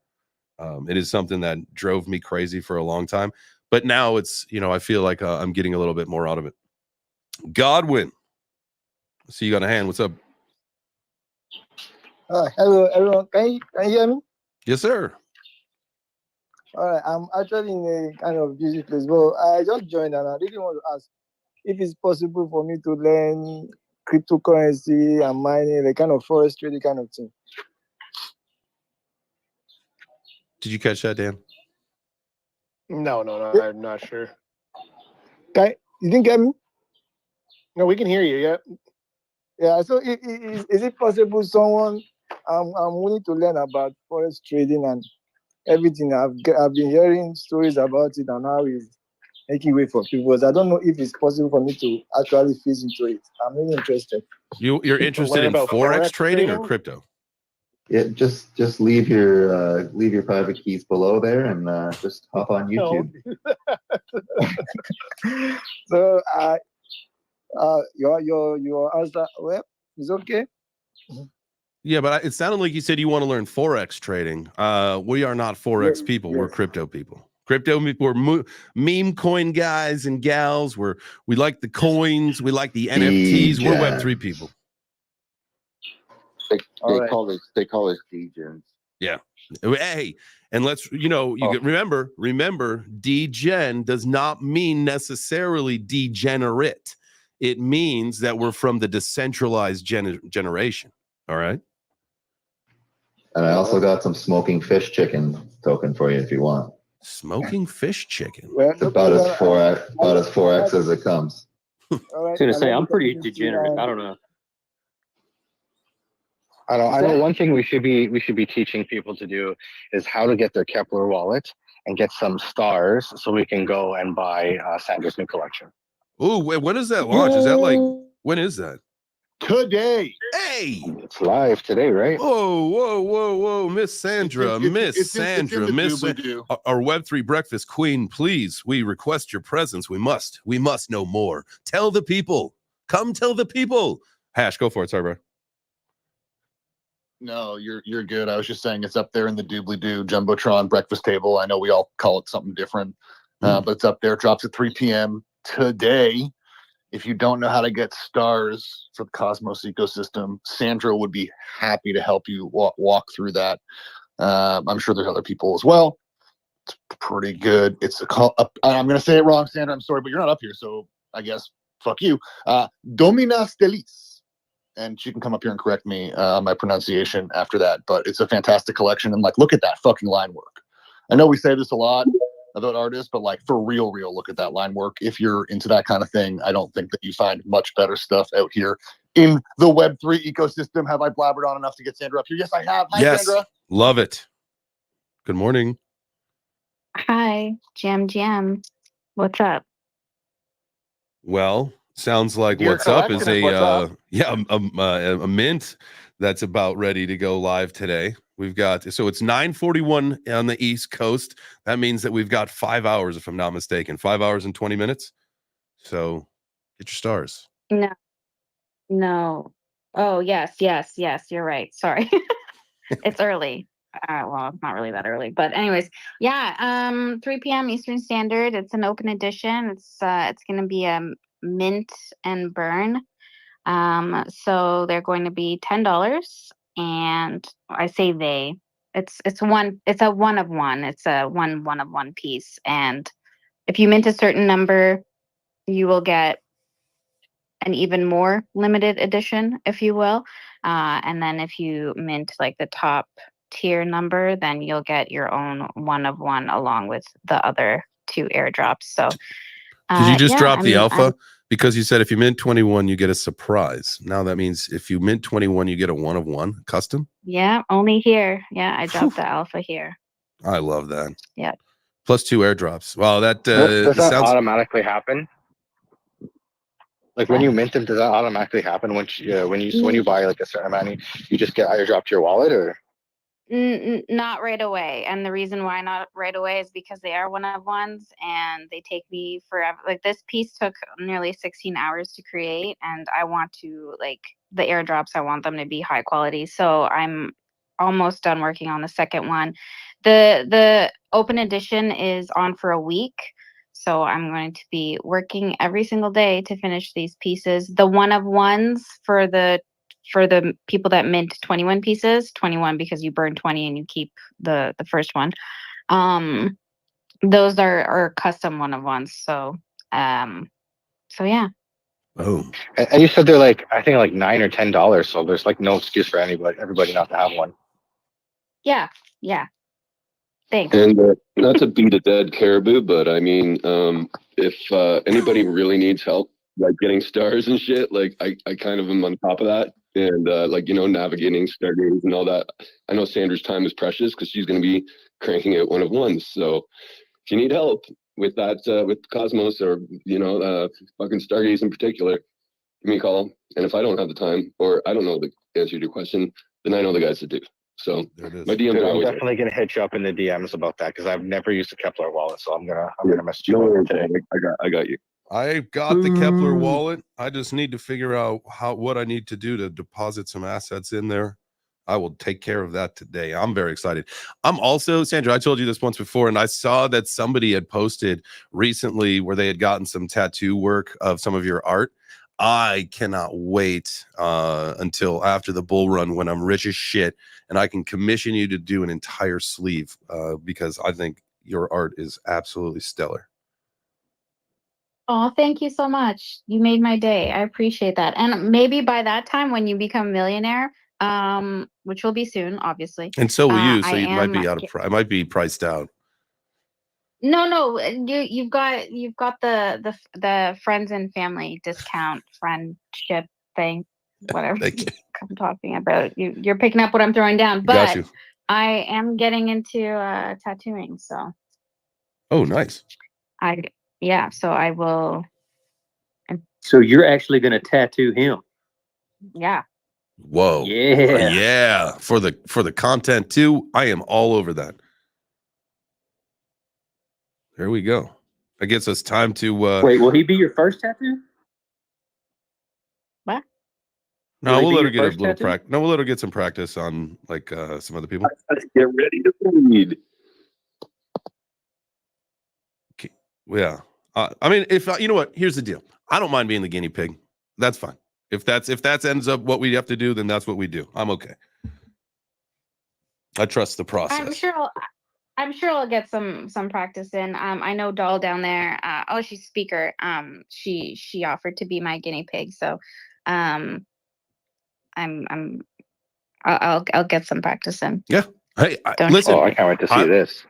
It is something that drove me crazy for a long time, but now it's, you know, I feel like I'm getting a little bit more out of it. Godwin, I see you got a hand. What's up? Hello, everyone. Can you hear me? Yes, sir. All right. I'm actually in a kind of busy place, but I just joined and I really want to ask if it's possible for me to learn cryptocurrency and mining, the kind of forest trading kind of thing. Did you catch that, Dan? No, I'm not sure. You didn't get me? No, we can hear you. Yeah. Yeah. So is it possible someone I'm willing to learn about forest trading and everything? I've been hearing stories about it and how it's making way for people. I don't know if it's possible for me to actually fit into it. I'm really interested. You're interested in forex trading or crypto? Yeah, just leave your private keys below there and just hop on YouTube. So your answer, well, it's okay. Yeah, but it sounded like you said you want to learn forex trading. We are not forex people. Yes. We're crypto people. We're meme coin guys and gals. We like the coins. We like the NFTs. We're Web3 people. They call us degens. Yeah. Hey, and let's, you know, remember, degen does not mean necessarily degenerate. It means that we're from the decentralized generation. All right. And I also got some smoking fish chicken token for you if you want. Smoking fish chicken. It's about as 4x as it comes. I was gonna say I'm pretty degenerate. I don't know. I know one thing we should be teaching people to do is how to get their Kepler wallet and get some stars so we can go and buy Sandra's new collection. Oh, when is that launch? Is that like, when is that? Today. Hey, it's live today, right? Whoa, Miss Sandra, our Web3 Breakfast Queen, please, we request your presence. We must know more. Tell the people. Come tell the people. Hash, go for it. Sorry, bro. No, you're good. I was just saying it's up there in the doobly-doo Jumbotron breakfast table. I know we all call it something different, but it's up there. It drops at 3 p.m. today. If you don't know how to get stars for the Cosmos ecosystem, Sandra would be happy to help you walk through that. I'm sure there's other people as well. It's pretty good. It's I'm going to say it wrong, Sandra. I'm sorry, but you're not up here, so I guess fuck you. Domina Stelis. And she can come up here and correct me on my pronunciation after that. But it's a fantastic collection. And, like, look at that fucking line work. I know we say this a lot about artists, but, like, for real, look at that line work. If you're into that kind of thing, I don't think that you find much better stuff out here. in the Web3 ecosystem. Have I blabbered on enough to get Sandra up here? Yes, I have. Hi, Yes. Sandra. Love it. Good morning. Hi, Jam. What's up? Well, sounds like Your what's up is collection is what's up. a mint that's about ready to go live today. We've got, so it's 9:41 on the East Coast. That means that we've got 5 hours, if I'm not mistaken, 5 hours and 20 minutes. So get your stars. No. Oh, yes. You're right. Sorry. It's early. Well, it's not really that early, but anyways, yeah. 3 p.m. Eastern Standard. It's an open edition. It's going to be a mint and burn. So they're going to be $10, and I say they. It's a one of one. It's a one of one piece, and if you mint a certain number, you will get an even more limited edition, if you will. And then if you mint like the top tier number, then you'll get your own one of one along with the other 2 airdrops. So Did you just yeah, drop the I'm alpha? Because you said if you mint 21, you get a surprise. Now that means if you mint 21, you get a one of one custom. yeah, only here. Yeah, I dropped the alpha here. I love that. Yeah. Plus 2 airdrops. Wow, that Does that sounds automatically happen? Like when you mint them, does that automatically happen when you buy like a certain amount, you just get airdrop to your wallet, or? Not right away. And the reason why not right away is because they are one of ones and they take me forever. Like this piece took nearly 16 hours to create, and I want to, like, the airdrops, I want them to be high quality. So I'm almost done working on the second one. The open edition is on for a week. So I'm going to be working every single day to finish these pieces. The one of ones for the people that mint 21 pieces, 21 because you burn 20 and you keep the first one. Those are custom one of ones. So yeah. oh. And you said they're like, I think like $9 or $10, so there's like no excuse for everybody not to have one. Yeah. Thanks. And not to beat a dead caribou, but I mean, if anybody really needs help, like getting stars and shit, like I kind of am on top of that, and like, you know, navigating stargates and all that. I know Sandra's time is precious because she's going to be cranking out one of ones. So if you need help with that, with Cosmos or, you know, fucking stargates in particular, give me a call. And if I don't have the time or I don't know the answer to your question, then I know the guys that do. So my DMs Dude, are I'm always definitely gonna hit you up in the DMs about that because I've never used a Kepler wallet, so I'm gonna message you over today. I got you. I got the Kepler wallet. I just need to figure out what I need to do to deposit some assets in there. I will take care of that today. I'm very excited. I'm also, Sandra, I told you this once before, and I saw that somebody had posted recently where they had gotten some tattoo work of some of your art. I cannot wait until after the bull run when I'm rich as shit and I can commission you to do an entire sleeve because I think your art is absolutely stellar. Oh, thank you so much. You made my day. I appreciate that. And maybe by that time when you become a millionaire, which will be soon, obviously. And so will you. So you might be I might be priced out. No, you've got the friends and family discount friendship thing, whatever I'm talking about. You're picking up what I'm throwing down, but I am getting into tattooing, so. Oh, nice. So I will. So you're actually going to tattoo him? Yeah. Whoa. Yeah. For the content too. I am all over that. There we go. That gets us time to wait, will he be your first tattoo? What? No, we'll let her get a little practice. No, we'll let her get some practice on like some other people. Let's get ready to read. Okay. Yeah. I mean, if you know what, here's the deal. I don't mind being the guinea pig. That's fine. If that ends up what we have to do, then that's what we do. I'm okay. I trust the process. I'm sure I'll get some practice in. I know Doll down there. She's speaker. She offered to be my guinea pig. So, I'll get some practice in. Yeah. Hey, listen. I can't wait to see this.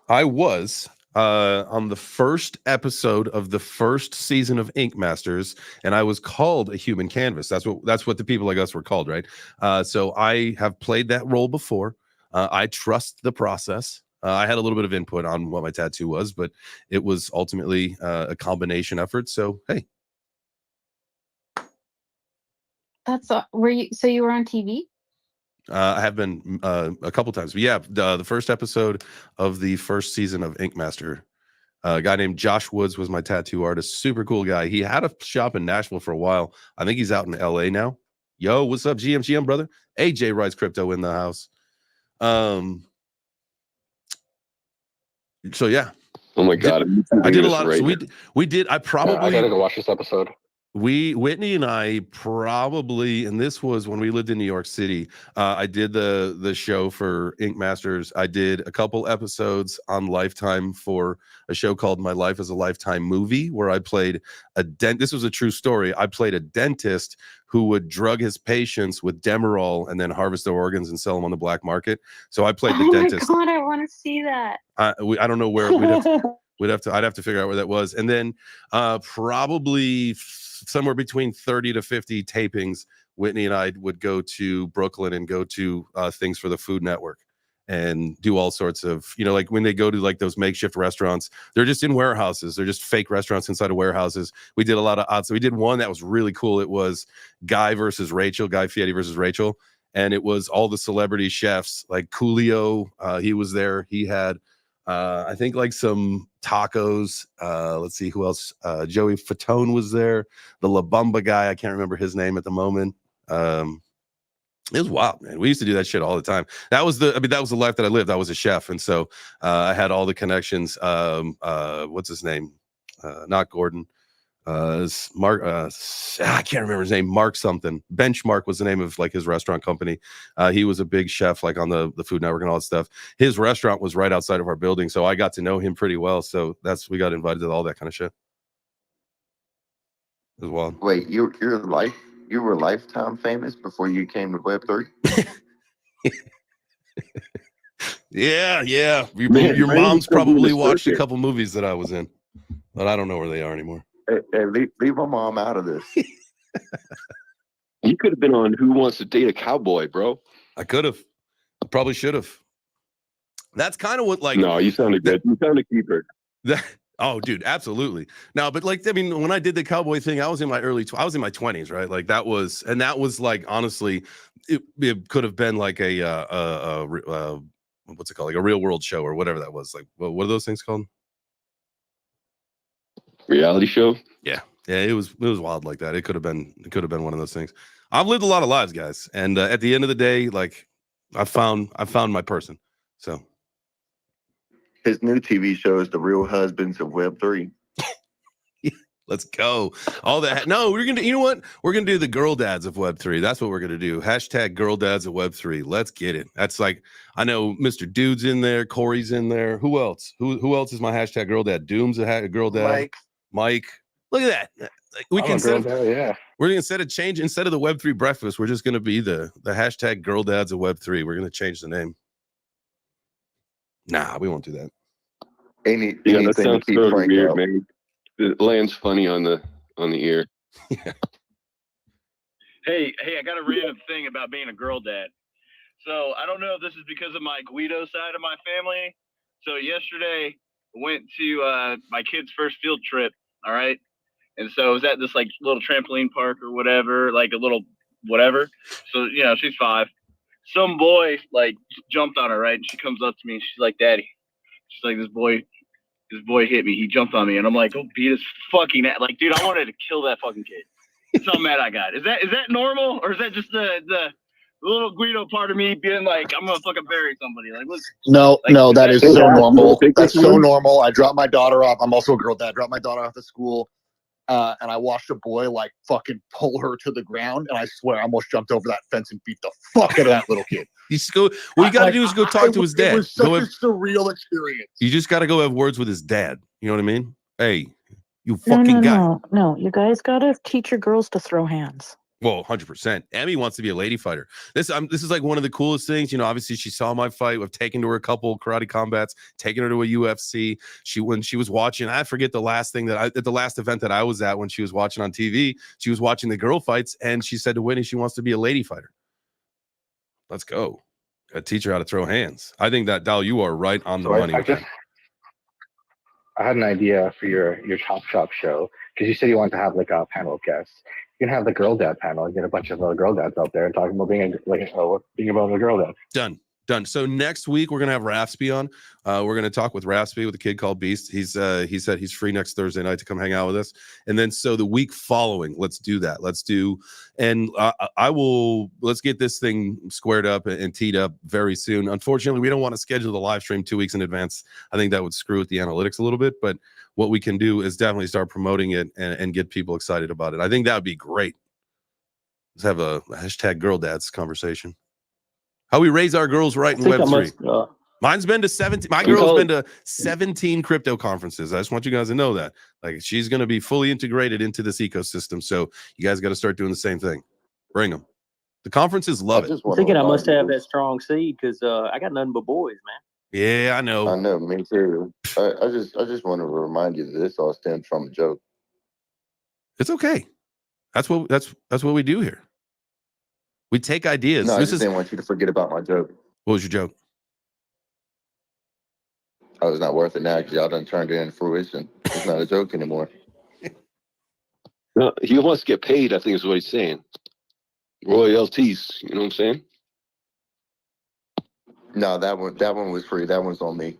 I was on the first episode of the first season of Ink Masters, and I was called a human canvas. That's what the people like us were called, right? So I have played that role before. I trust the process. I had a little bit of input on what my tattoo was, but it was ultimately a combination effort. So hey, That's so you were on TV? I have been a couple times. But yeah, the first episode of the first season of Ink Master. A guy named Josh Woods was my tattoo artist. Super cool guy. He had a shop in Nashville for a while. I think he's out in LA now. Yo, what's up, GM brother? AJ Rides Crypto in the house. So yeah. Oh my god, I did a lot. So we did. I probably. I gotta go watch this episode. Whitney and I probably, and this was when we lived in New York City. I did the show for Ink Masters. I did a couple episodes on Lifetime for a show called My Life as a Lifetime Movie, where I played this was a true story. I played a dentist who would drug his patients with Demerol and then harvest their organs and sell them on the black market. So I played the dentist. Oh my god, I want to see that. I don't know where I'd have to figure out where that was. And then probably somewhere between 30 to 50 tapings, Whitney and I would go to Brooklyn and go to things for the Food Network and do all sorts of, like when they go to like those makeshift restaurants, they're just in warehouses. They're just fake restaurants inside of warehouses. We did a lot of odds. So we did one that was really cool. It was Guy Fieri versus Rachel. And it was all the celebrity chefs like Coolio. He was there. He had I think like some tacos. Let's see who else. Joey Fatone was there. The La Bamba guy. I can't remember his name at the moment. It was wild, man. We used to do that shit all the time. That was the life that I lived. I was a chef, and so I had all the connections. What's his name? Not Gordon. Mark. I can't remember his name. Mark something. Benchmark was the name of like his restaurant company. He was a big chef, like on the Food Network and all that stuff. His restaurant was right outside of our building, so I got to know him pretty well. So we got invited to all that kind of shit. It was wild. Wait, you were Lifetime famous before you came to Web3? Yeah. Your mom's probably watched a couple movies that I was in, but I don't know where they are anymore. Hey, leave my mom out of this. You could have been on Who Wants to Date a Cowboy, bro. I could have. I probably should have. That's kind of what like. No, you sounded good. You sounded keeper. Oh, dude, absolutely. No, but like, I mean, when I did the cowboy thing, I was in my 20s, right? Like that was like, honestly, it could have been like a what's it called? Like a real world show or whatever that was. Like, what are those things called? Reality show. Yeah, it was wild like that. It could have been one of those things. I've lived a lot of lives, guys, and at the end of the day, like I found my person. So his new TV show is The Real Husbands of Web3. Let's go. All that. No, we're gonna. You know what? We're gonna do the girl dads of Web3. That's what we're gonna do. Hashtag girl dads of Web3. Let's get it. That's like, I know Mr. Dude's in there. Corey's in there. Who else? Who else is my hashtag girl dad? Doom's a girl dad. Mike. Look at that. We can instead of the Web3 breakfast, we're just gonna be the hashtag girl dads of Web3. We're gonna change the name. Nah, we won't do that. That sounds so weird, man. It lands funny on the ear. Yeah. Hey, I got a random thing about being a girl dad. So I don't know if this is because of my Guido side of my family. So yesterday went to my kid's first field trip. All right. And so I was at this like little trampoline park or whatever, like a little whatever. So, she's 5. Some boy like jumped on her, right? And she comes up to me and she's like, "Daddy." She's like, this boy hit me. He jumped on me, and I'm like, "Go beat his fucking ass!" Like, dude, I wanted to kill that fucking kid. That's how mad I got. Is that normal, or is that just the little Guido part of me being like, "I'm gonna fucking bury somebody"? Like, no, that is so normal. That's so normal. I dropped my daughter off. I'm also a girl dad. I dropped my daughter off at school, and I watched a boy like fucking pull her to the ground, and I swear I almost jumped over that fence and beat the fuck out of that little kid. You just go. What you got to do is go talk to his dad. It was such a surreal experience. You just got to go have words with his dad. You know what I mean? Hey, you fucking guy. No. You guys got to teach your girls to throw hands. Well, 100%. Emmy wants to be a lady fighter. This is like one of the coolest things. You know, obviously she saw my fight. We've taken to her a couple karate combats, taken her to a UFC. When she was watching, I forget the last thing at the last event that I was at when she was watching on TV, she was watching the girl fights and she said to Winnie she wants to be a lady fighter. Let's go. Gotta teach her how to throw hands. I think that, Dal, you are right on the money with that. I had an idea for your Chop Shop show because you said you wanted to have like a panel of guests. You can have the girl dad panel and get a bunch of girl dads out there and talking about being about a girl dad. Done. So next week we're gonna have Raspy on. We're gonna talk with Raspy with a kid called Beast. He said he's free next Thursday night to come hang out with us. And then so the week following, let's do that. Let's get this thing squared up and teed up very soon. Unfortunately, we don't want to schedule the live stream 2 weeks in advance. I think that would screw with the analytics a little bit. But what we can do is definitely start promoting it and get people excited about it. I think that would be great. Let's have a hashtag girl dads conversation. How we raise our girls right in Web3. Mine's been to 17. My girl's been to 17 crypto conferences. I just want you guys to know that. Like, she's going to be fully integrated into this ecosystem. So you guys got to start doing the same thing. Bring them. The conferences love it. I'm thinking I must have that strong seed because I got nothing but boys, man. Yeah, I know. I know, me too. I just want to remind you that this all stems from a joke. It's okay. That's what we do here. We take ideas. No, I just didn't want you to forget about my joke. What was your joke? Oh, it's not worth it now because y'all done turned it into fruition. It's not a joke anymore. No, he wants to get paid, I think is what he's saying. Royalties, you know what I'm saying? No, that one was free. That one's on me.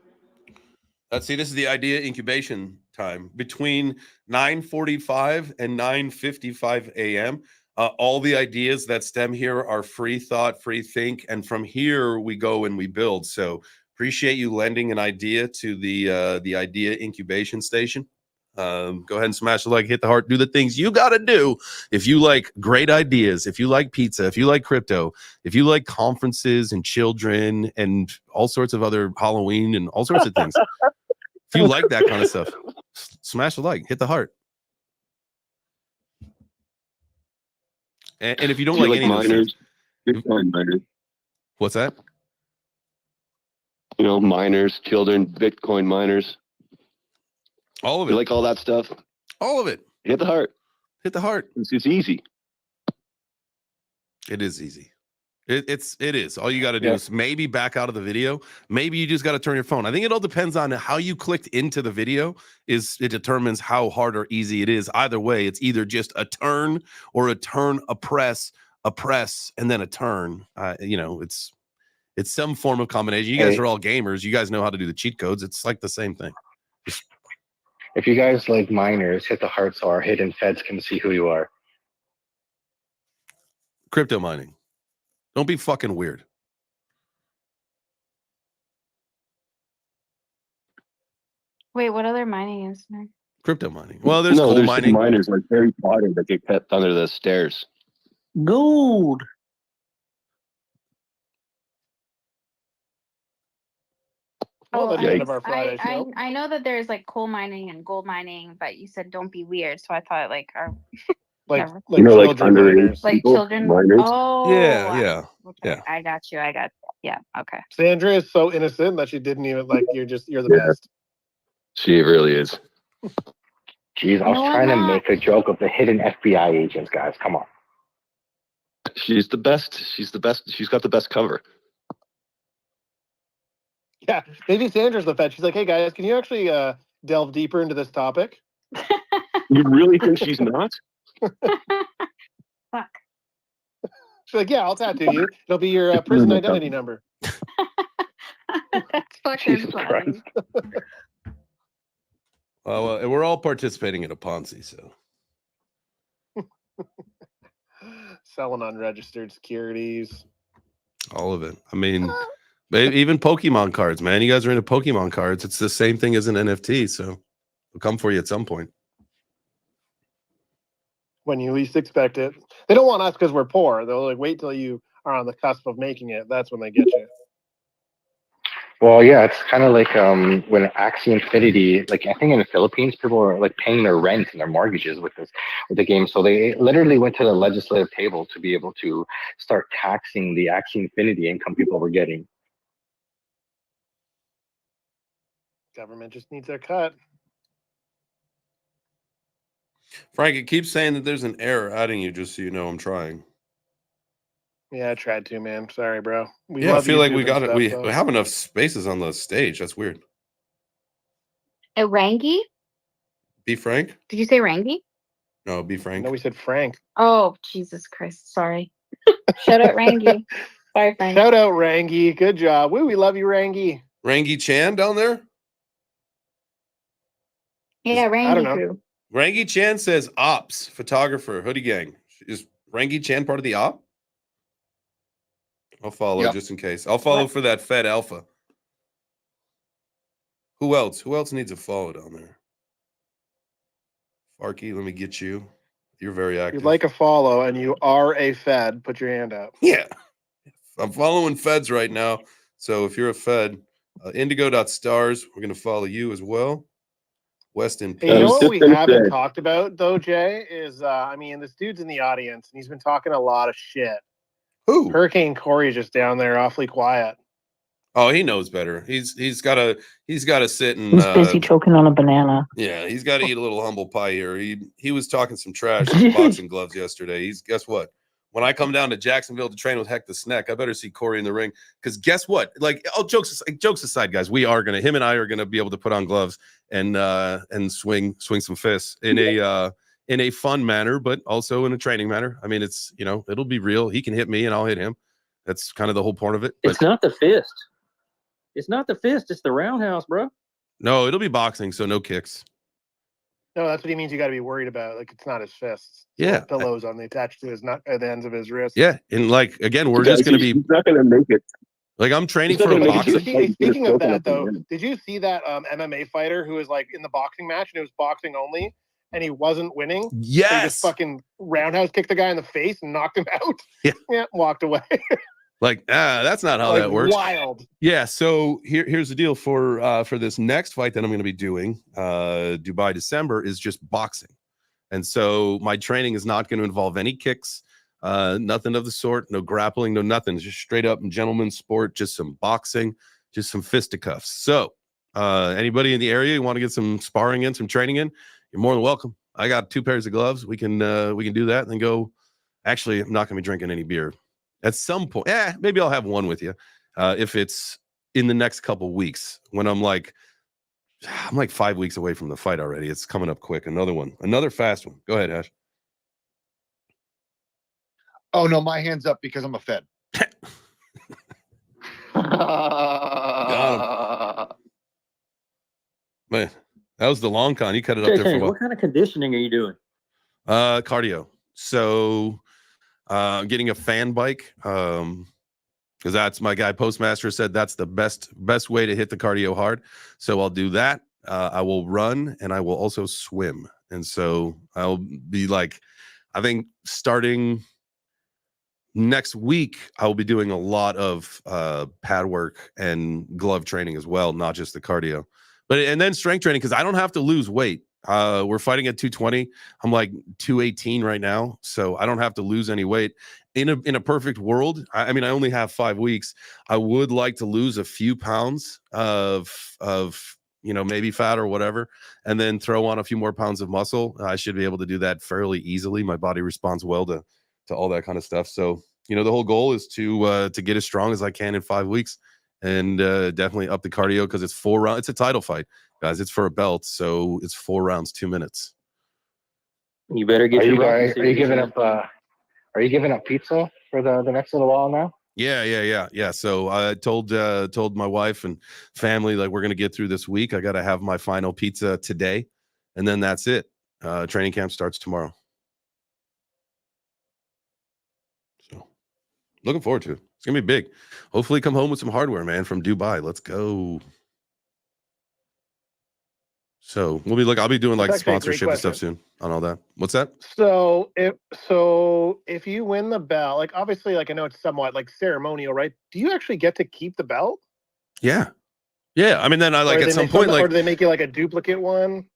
Let's see. This is the idea incubation time between 9:45 and 9:55 a.m. All the ideas that stem here are free thought, free think, and from here we go and we build. So appreciate you lending an idea to the idea incubation station. Go ahead and smash the like, hit the heart, do the things you got to do. If you like great ideas, if you like pizza, if you like crypto, if you like conferences and children and all sorts of other Halloween and all sorts of things, if you like that kind of stuff, smash the like, hit the heart. And if you don't like any miners, Bitcoin miners. What's that? You know, miners, children, Bitcoin miners. All of it. You like all that stuff? All of it. Hit the heart. Hit the heart. It's easy. It is easy. It is. All you got to do is maybe back out of the video. Maybe you just got to turn your phone. I think it all depends on how you clicked into the video. It determines how hard or easy it is. Either way, it's either just a turn or a turn, a press, and then a turn. It's some form of combination. You guys are all gamers. You guys know how to do the cheat codes. It's like the same thing. If you guys like miners, hit the heart so our hidden feds can see who you are. Crypto mining. Don't be fucking weird. Wait, what other mining is there? Crypto mining. Well, there's coal mining. Miners like Harry Potter that get kept under the stairs. Gold. Well, that's the end of our Friday I show. know that there's like coal mining and gold mining, but you said don't be weird, so I thought like like never. children miners. Like children. Miners. Oh, Yeah. Okay. I got you. Yeah. Okay. Sandra is so innocent that she didn't even you're the best. She really is. Jeez, I was trying to make a joke of the hidden FBI agents, guys. Come on. She's the best. She's the best. She's got the best cover. Yeah, maybe Sandra's the Fed. She's like, hey guys, can you actually delve deeper into this topic? You really think she's not? Fuck. She's like, yeah, I'll tattoo you. It'll be your prison identity number. That's fucking Jesus funny. Christ. Well, we're all participating in a Ponzi, so. Selling unregistered securities. All of it. I mean, even Pokemon cards, man. You guys are into Pokemon cards. It's the same thing as an NFT, so it'll come for you at some point. When you least expect it. They don't want us because we're poor. They'll wait till you are on the cusp of making it. That's when they get you. Well, yeah, it's kind of like when Axie Infinity, like I think in the Philippines, people are like paying their rent and their mortgages with the game. So they literally went to the legislative table to be able to start taxing the Axie Infinity income people were getting. Government just needs their cut. Frank, it keeps saying that there's an error adding you, just so you know I'm trying. Yeah, I tried to, man. Sorry, bro. We Yeah, I love feel like YouTube we and got it. stuff, We though. have enough spaces on the stage. That's weird. Rangi? Be Frank? Did you say Rangi? No, be Frank. No, we said Frank. Oh, Jesus Christ. Sorry. Shout out Rangi. Sorry, Frank. Shout out Rangi. Good job. Woo, we love you, Rangi. Rangi Chan down there? Yeah, I don't Rangi know. crew. Rangi Chan says ops, photographer, hoodie gang. Is Rangi Chan part of the op? I'll follow Yep. just in case. I'll follow for that Fed Alpha. Who else? Who else needs a follow down there? Farky, let me get you. You're very If active. you'd like a follow and you are a Fed, put your hand up. Yeah. I'm following Feds right now. So if you're a Fed, indigo.stars, we're going to follow you as well. West in Hey, you know peace. what we haven't talked about, though, Jay, is, I mean, this dude's in the audience, and he's been talking a lot of shit. Who? Hurricane Corey's just down there awfully quiet. Oh, he knows better. He's got to sit and He's busy choking on a banana. yeah, he's got to eat a little humble pie here. He was talking some trash in boxing gloves yesterday. He's guess what? When I come down to Jacksonville to train with Heck the Snack, I better see Corey in the ring. Because guess what? Like, jokes aside, guys, him and I are gonna be able to put on gloves and swing some fists in a fun manner, but also in a training manner. I mean, it's it'll be real. He can hit me and I'll hit him. That's kind of the whole point of it. But It's not the fist. It's not the fist. It's the roundhouse, bro. no, it'll be boxing, so no kicks. No, that's what he means. You got to be worried about. Like, it's not his fists. Yeah. Pillows on the attached to his nut at the ends of his wrist. Yeah, and like again, we're just gonna be. He's not gonna make it. Like I'm training He's not for a gonna make it. boxing. Hey, speaking of that, though, did you see that MMA fighter who was like in the boxing match and it was boxing only and he wasn't winning? So he Yes. just fucking roundhouse kicked the guy in the face and knocked him out. Yeah. Walked away. Like, that's not how Like, that works. wild. Yeah. So here's the deal for this next fight that I'm going to be doing, Dubai December, is just boxing, and so my training is not going to involve any kicks, nothing of the sort, no grappling, no nothing. It's just straight up gentleman's sport, just some boxing, just some fisticuffs. So anybody in the area you want to get some sparring in, some training in, you're more than welcome. I got 2 pairs of gloves. We can do that and then go. Actually, I'm not going to be drinking any beer. At some point, maybe I'll have one with you if it's in the next couple weeks when I'm like 5 weeks away from the fight already. It's coming up quick. Another fast one. Go ahead, Ash. Oh no, my hand's up because I'm a Fed. Man, that was the long con. You cut it up there for a while. What kind of conditioning are you doing? Cardio. So I'm getting a fan bike. Because that's my guy Postmaster said that's the best way to hit the cardio hard. So I'll do that. I will run and I will also swim. And so I'll be like, I think starting next week, I will be doing a lot of pad work and glove training as well, not just the cardio. And then strength training, because I don't have to lose weight. We're fighting at 220. I'm like 218 right now, so I don't have to lose any weight. In a perfect world, I mean, I only have 5 weeks. I would like to lose a few pounds of maybe fat or whatever, and then throw on a few more pounds of muscle. I should be able to do that fairly easily. My body responds well to all that kind of stuff. So the whole goal is to get as strong as I can in 5 weeks, and definitely up the cardio because it's 4 rounds. It's a title fight, guys. It's for a belt, so it's 4 rounds, 2 minutes. You better get your Are you giving up? Are you giving up pizza for the next little while now? Yeah. So I told my wife and family, like, we're gonna get through this week. I got to have my final pizza today, and then that's it. Training camp starts tomorrow. So looking forward to it. It's gonna be big. Hopefully come home with some hardware, man, from Dubai. Let's go. So I'll be doing like sponsorship and stuff soon on all that. What's that? So if you win the belt, like, obviously, like, I know it's somewhat like ceremonial, right? Do you actually get to keep the belt? Yeah. Yeah, I mean, then I like at some point, or like, do they make you like a duplicate one?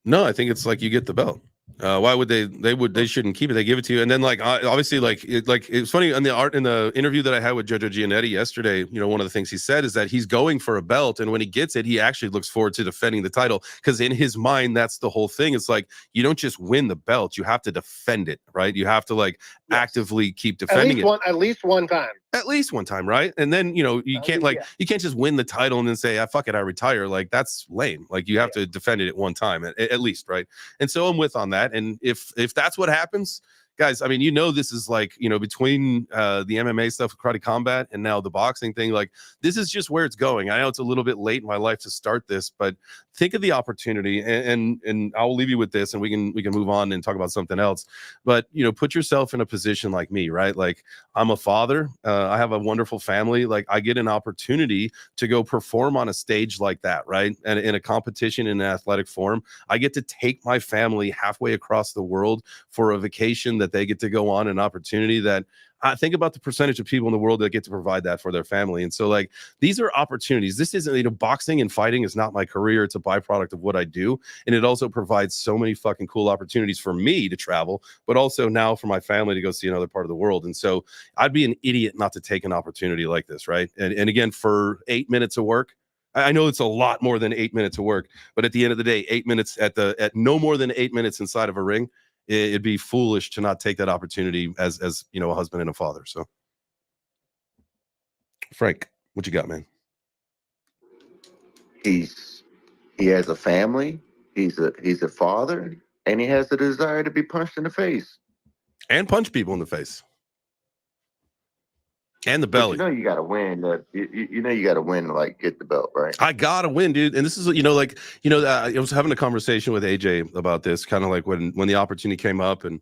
no, I think it's like you get the belt. Why would they shouldn't keep it. They give it to you. And then like obviously like it's funny in the interview that I had with Jojo Giannetti yesterday, you know, one of the things he said is that he's going for a belt, and when he gets it, he actually looks forward to defending the title, because in his mind that's the whole thing. It's like you don't just win the belt, you have to defend it, right? You have to like actively keep defending it. At least one time. At least one time, right? And then, you know, you can't just win the title and then say, "Ah, fuck it, I retire." Like that's lame. Like you have to defend it at one time at least, right? And so I'm with on that. And if that's what happens, guys, I mean, you know, this is like, you know, between the MMA stuff, karate combat, and now the boxing thing, like this is just where it's going. I know it's a little bit late in my life to start this, but think of the opportunity, and I'll leave you with this, and we can move on and talk about something else. But you know, put yourself in a position like me, right? Like I'm a father, I have a wonderful family. Like I get an opportunity to go perform on a stage like that, right? And in a competition in an athletic form, I get to take my family halfway across the world for a vacation that they get to go on, an opportunity that I think about the percentage of people in the world that get to provide that for their family. And so like these are opportunities. This isn't, you know, boxing and fighting is not my career. It's a byproduct of what I do. And it also provides so many fucking cool opportunities for me to travel, but also now for my family to go see another part of the world. And so I'd be an idiot not to take an opportunity like this, right? And again, for 8 minutes of work, I know it's a lot more than 8 minutes of work, but at the end of the day, 8 minutes at no more than 8 minutes inside of a ring, it'd be foolish to not take that opportunity as you know, a husband and a father. So Frank, what you got, man? He has a family, he's a father, and he has a desire to be punched in the face. And punch people in the face. And the But belly. you know you gotta win. You know you gotta win to like get the belt, right? I gotta win, dude. And this is, you know, like, you know, I was having a conversation with AJ about this, kind of like when the opportunity came up, and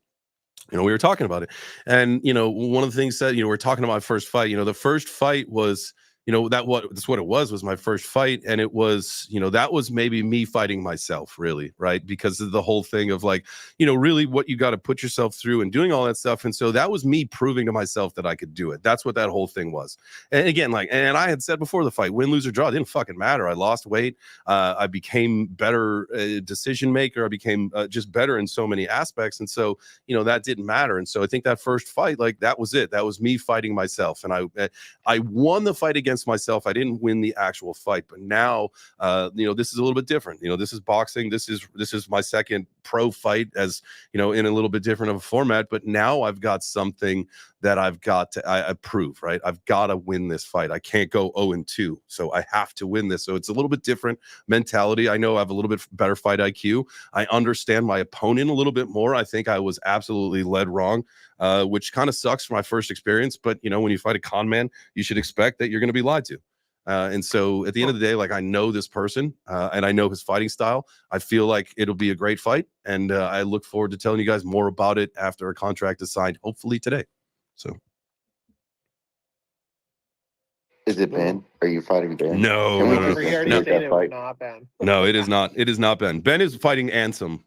you know, we were talking about it. And you know, one of the things that, you know, we're talking about my first fight. You know, the first fight was, you know, that's what it was my first fight. And it was, you know, that was maybe me fighting myself, really, right? Because of the whole thing of like, you know, really what you got to put yourself through and doing all that stuff. And so that was me proving to myself that I could do it. That's what that whole thing was. And again, like, and I had said before the fight, win, lose, or draw, it didn't fucking matter. I lost weight. I became better decision maker. I became just better in so many aspects. And so, you know, that didn't matter. And so I think that first fight, like, that was it. That was me fighting myself. And I won the fight against myself. I didn't win the actual fight, but now, you know, this is a little bit different. You know, this is boxing. This is my second pro fight, as you know, in a little bit different of a format. But now I've got something that I've got to I prove, right? I've got to win this fight. I can't go 0-2, so I have to win this. So it's a little bit different mentality. I know I have a little bit better fight IQ. I understand my opponent a little bit more. I think I was absolutely led wrong, which kind of sucks for my first experience. But you know, when you fight a con man, you should expect that you're going to be lied to. And so at the end of the day, like, I know this person and I know his fighting style. I feel like it'll be a great fight. And I look forward to telling you guys more about it after a contract is signed, hopefully today. So. Is it Ben? Are you fighting Ben? No, He no, already no. stated it was not Ben. No, it is not. It is not Ben. Ben is fighting Ansem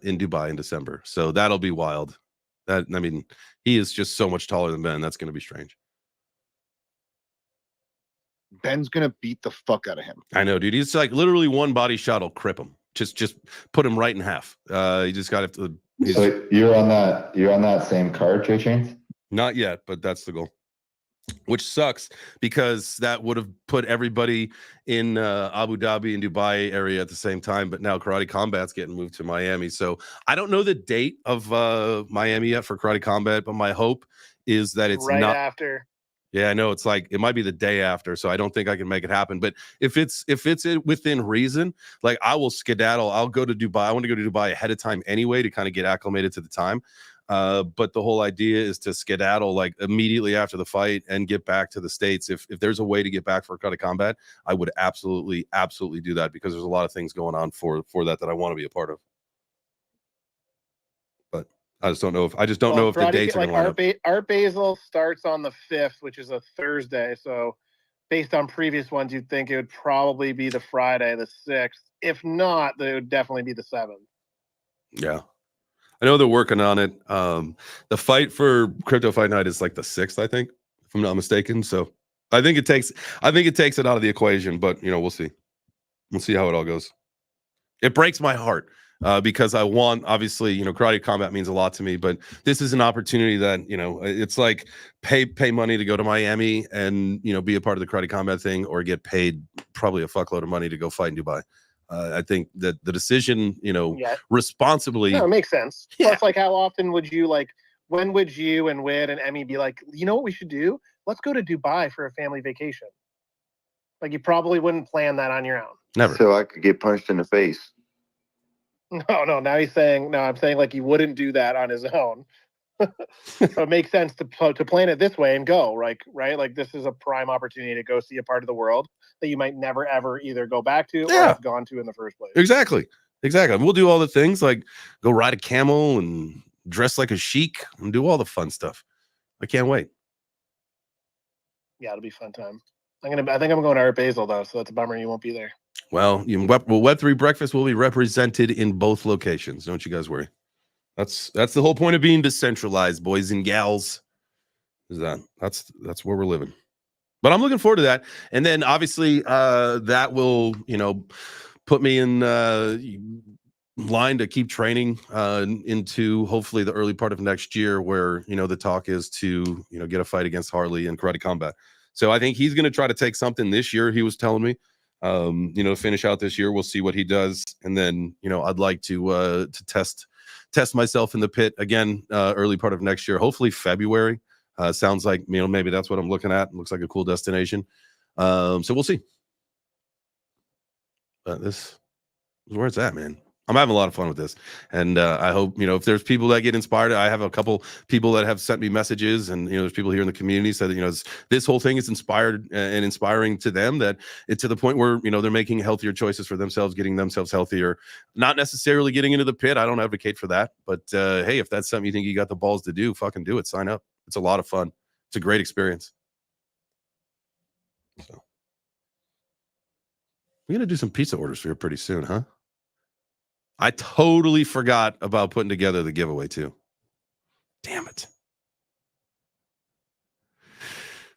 in Dubai in December. So that'll be wild. I mean, he is just so much taller than Ben. That's going to be strange. Ben's gonna beat the fuck out of him. I know, dude. He's like literally one body shot will crip him. Just put him right in half. You just got to. So you're on that same card, Trey Chains? Not yet, but that's the goal. Which sucks because that would have put everybody in Abu Dhabi and Dubai area at the same time. But now Karate Combat's getting moved to Miami. So I don't know the date of Miami yet for Karate Combat, but my hope is that it's right not after. Yeah, I know, it's like it might be the day after, so I don't think I can make it happen. But if it's within reason, like, I will skedaddle. I'll go to Dubai. I want to go to Dubai ahead of time anyway to kind of get acclimated to the time. But the whole idea is to skedaddle like immediately after the fight and get back to the States. If there's a way to get back for Karate Combat, I would absolutely do that, because there's a lot of things going on for that I want to be a part of. But I just don't know if the dates are going to line up. Art Basel starts on the 5th, which is a Thursday. So based on previous ones, you'd think it would probably be the Friday, the 6th. If not, it would definitely be the 7th. Yeah. I know they're working on it. The fight for Crypto Fight Night is like the 6th, I think, if I'm not mistaken. So I think it takes it out of the equation, but we'll see. We'll see how it all goes. It breaks my heart because I want, obviously, karate combat means a lot to me, but this is an opportunity that, it's like pay money to go to Miami and, be a part of the karate combat thing, or get paid probably a fuckload of money to go fight in Dubai. I think that the decision, responsibly. No, it makes sense. Yeah. Plus, like, how often would you, like, when would you and Wid and Emmy be like, you know what we should do? Let's go to Dubai for a family vacation. Like, you probably wouldn't plan that on your own. Never. So I could get punched in the face. No. Now he's saying, no, I'm saying like he wouldn't do that on his own. So it makes sense to plan it this way and go, right? Like, this is a prime opportunity to go see a part of the world that you might never ever either go back to or have gone to in the first place. Exactly. We'll do all the things, like go ride a camel and dress like a sheik and do all the fun stuff. I can't wait. Yeah, it'll be a fun time. I think I'm going to Art Basel though, so that's a bummer you won't be there. Well, Web3 Breakfast will be represented in both locations. Don't you guys worry. That's the whole point of being decentralized, boys and gals. Is that's where we're living. But I'm looking forward to that. And then obviously that will, put me in line to keep training into hopefully the early part of next year, where, the talk is to, get a fight against Harley in karate combat. So I think he's going to try to take something this year, he was telling me. Finish out this year. We'll see what he does, and then I'd like to test myself in the pit again early part of next year, hopefully February. Sounds like maybe that's what I'm looking at. Looks like a cool destination. So we'll see. But this is where it's at, man. I'm having a lot of fun with this, and I hope if there's people that get inspired. I have a couple people that have sent me messages, and there's people here in the community said that this whole thing is inspired and inspiring to them, that it's to the point where they're making healthier choices for themselves, getting themselves healthier, not necessarily getting into the pit. I don't advocate for that, but hey, if that's something you think you got the balls to do, fucking do it. Sign up. It's a lot of fun. It's a great experience. So we're gonna do some pizza orders for you pretty soon, huh? I totally forgot about putting together the giveaway too. Damn it.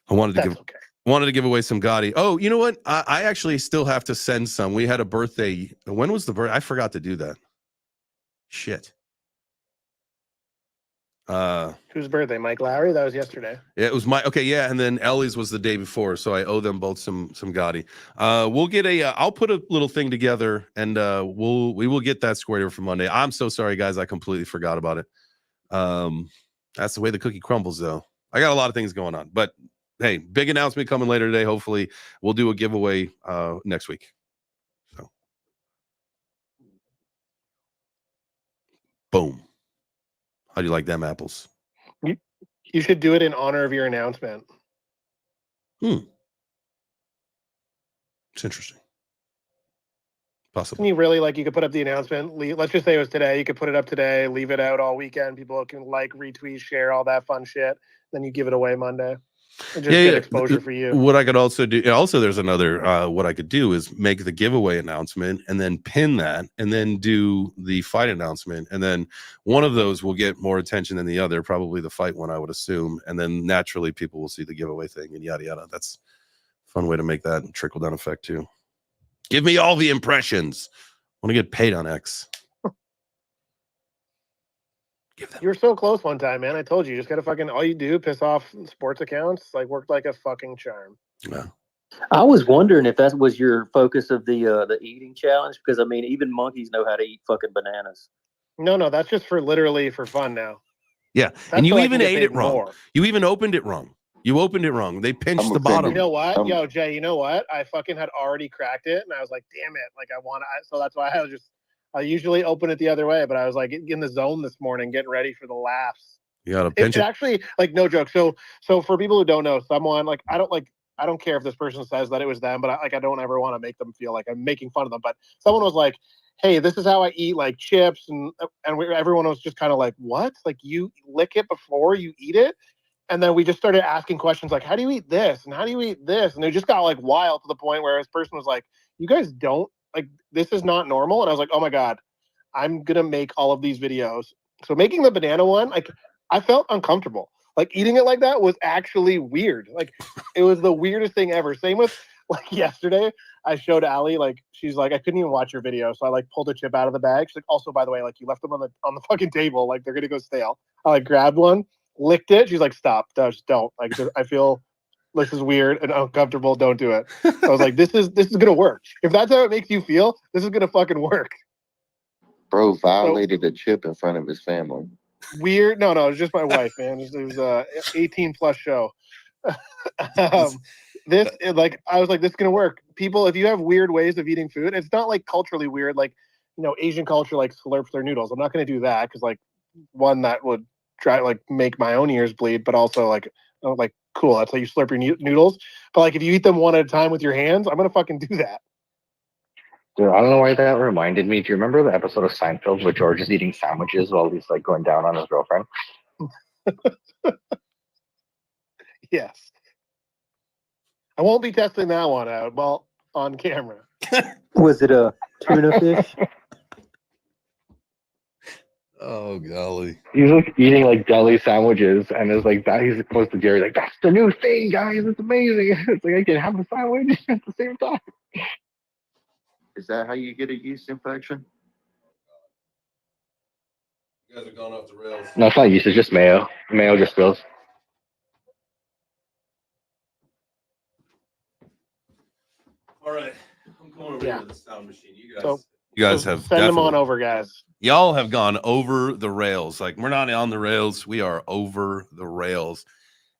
I wanted to give away some Gotti. Oh, you know what? I actually still have to send some. We had a birthday. When was the birthday? I forgot to do that. Shit. Whose birthday? Mike Lowry? That was yesterday. Yeah, it was okay, yeah, and then Ellie's was the day before, so I owe them both some Gotti. We'll get I'll put a little thing together, and we will get that squared over for Monday. I'm so sorry, guys, I completely forgot about it. That's the way the cookie crumbles, though. I got a lot of things going on, but hey, big announcement coming later today. Hopefully, we'll do a giveaway next week. So, boom. How do you like them apples? You should do it in honor of your announcement. It's interesting. Possible. Can you really, like, you could put up the announcement. Let's just say it was today. You could put it up today, leave it out all weekend. People can like, retweet, share, all that fun shit. Then you give it away Monday. And just get exposure for you. What I could also do, there's another, what I could do is make the giveaway announcement and then pin that and then do the fight announcement. And then one of those will get more attention than the other, probably the fight one, I would assume. And then naturally people will see the giveaway thing and yada, yada. That's a fun way to make that trickle down effect too. Give me all the impressions. I want to get paid on X. You were so close one time, man. I told you, just gotta fucking, all you do, piss off sports accounts, like, worked like a fucking charm. Yeah. I was wondering if that was your focus of the eating challenge, because I mean, even monkeys know how to eat fucking bananas. No, that's just literally for fun now. Yeah, That's and you so I even can get ate paid it wrong. more. You even opened it wrong. You opened it wrong. They pinched the bottom. You know what? Yo, Jay, you know what? I fucking had already cracked it, and I was like, damn it. Like, so that's why I usually open it the other way, but I was like in the zone this morning, getting ready for the laughs. You gotta pinch it. Actually, like, no joke. So for people who don't know, someone, like, I don't care if this person says that it was them, but I don't ever want to make them feel like I'm making fun of them. But someone was like, hey, this is how I eat, like, chips, and everyone was just kind of like, what? Like, you lick it before you eat it? And then we just started asking questions like, how do you eat this? And how do you eat this? And it just got, like, wild to the point where this person was like, you guys don't, like, this is not normal. And I was like, oh my God, I'm going to make all of these videos. So making the banana one, like, I felt uncomfortable. Like eating it like that was actually weird. Like it was the weirdest thing ever. Same with like yesterday. I showed Allie, like she's like, I couldn't even watch your video, so I like pulled a chip out of the bag. She's like, also by the way, like you left them on the fucking table, like they're gonna go stale. I like grabbed one, licked it. She's like, stop, just don't. Like I feel this is weird and uncomfortable. Don't do it. I was like, this is gonna work. If that's how it makes you feel, this is gonna fucking work. Bro violated a chip in front of his family. Weird. No, it was just my wife, man. It was a 18+ show. Like I was like, this is gonna work. People, if you have weird ways of eating food, it's not like culturally weird, like Asian culture like slurps their noodles. I'm not gonna do that because like one that would try like make my own ears bleed, but also like cool, that's how you slurp your noodles. But like if you eat them one at a time with your hands, I'm gonna fucking do that. Dude, I don't know why that reminded me. Do you remember the episode of Seinfeld where George is eating sandwiches while he's like going down on his girlfriend? Yes. I won't be testing that one out. Well, on camera. Was it a tuna fish? Oh golly. He's like eating like deli sandwiches and is like that. He's supposed to Jerry like, that's the new thing, guys. It's amazing. It's like I can have the sandwich at the same time. Is that how you get a yeast infection? You guys are going off the rails. No, it's not yeast. It's just mayo. Mayo just spills. All right, I'm going over here to the sound machine. You So guys have send them on definitely- over, guys. Y'all have gone over the rails. Like we're not on the rails, we are over the rails.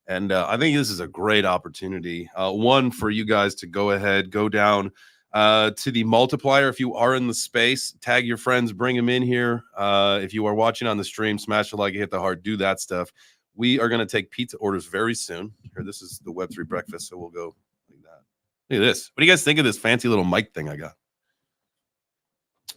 And I think this is a great opportunity. One for you guys to go ahead, go down to the multiplier. If you are in the space, tag your friends, bring them in here. If you are watching on the stream, smash the like, hit the heart, do that stuff. We are going to take pizza orders very soon. Here, this is the Web3 breakfast, so we'll go like that. Look at this. What do you guys think of this fancy little mic thing I got?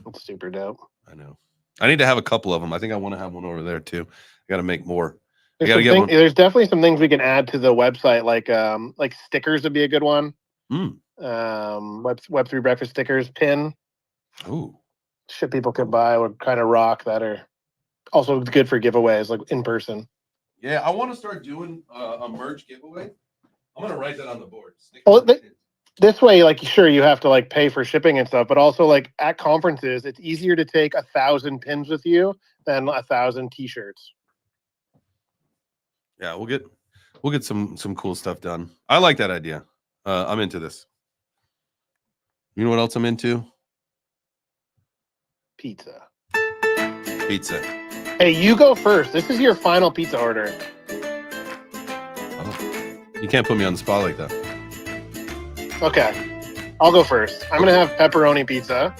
It's super dope. I know. I need to have a couple of them. I think I want to have one over there too. I got to make more. There's definitely some things we can add to the website, like stickers would be a good one. Web3 breakfast stickers, pin. Ooh, shit people can buy would kind of rock that are also good for giveaways, like in person. Yeah, I want to start doing a merch giveaway. I'm gonna write that on the board. This way, like, sure, you have to like pay for shipping and stuff, but also like at conferences, it's easier to take 1,000 pins with you than 1,000 t-shirts. Yeah, we'll get some cool stuff done. I like that idea. I'm into this. You know what else I'm into? Pizza. Pizza. Hey, you go first. This is your final pizza order. Oh, you can't put me on the spot like that. Okay, I'll go first. I'm gonna have pepperoni pizza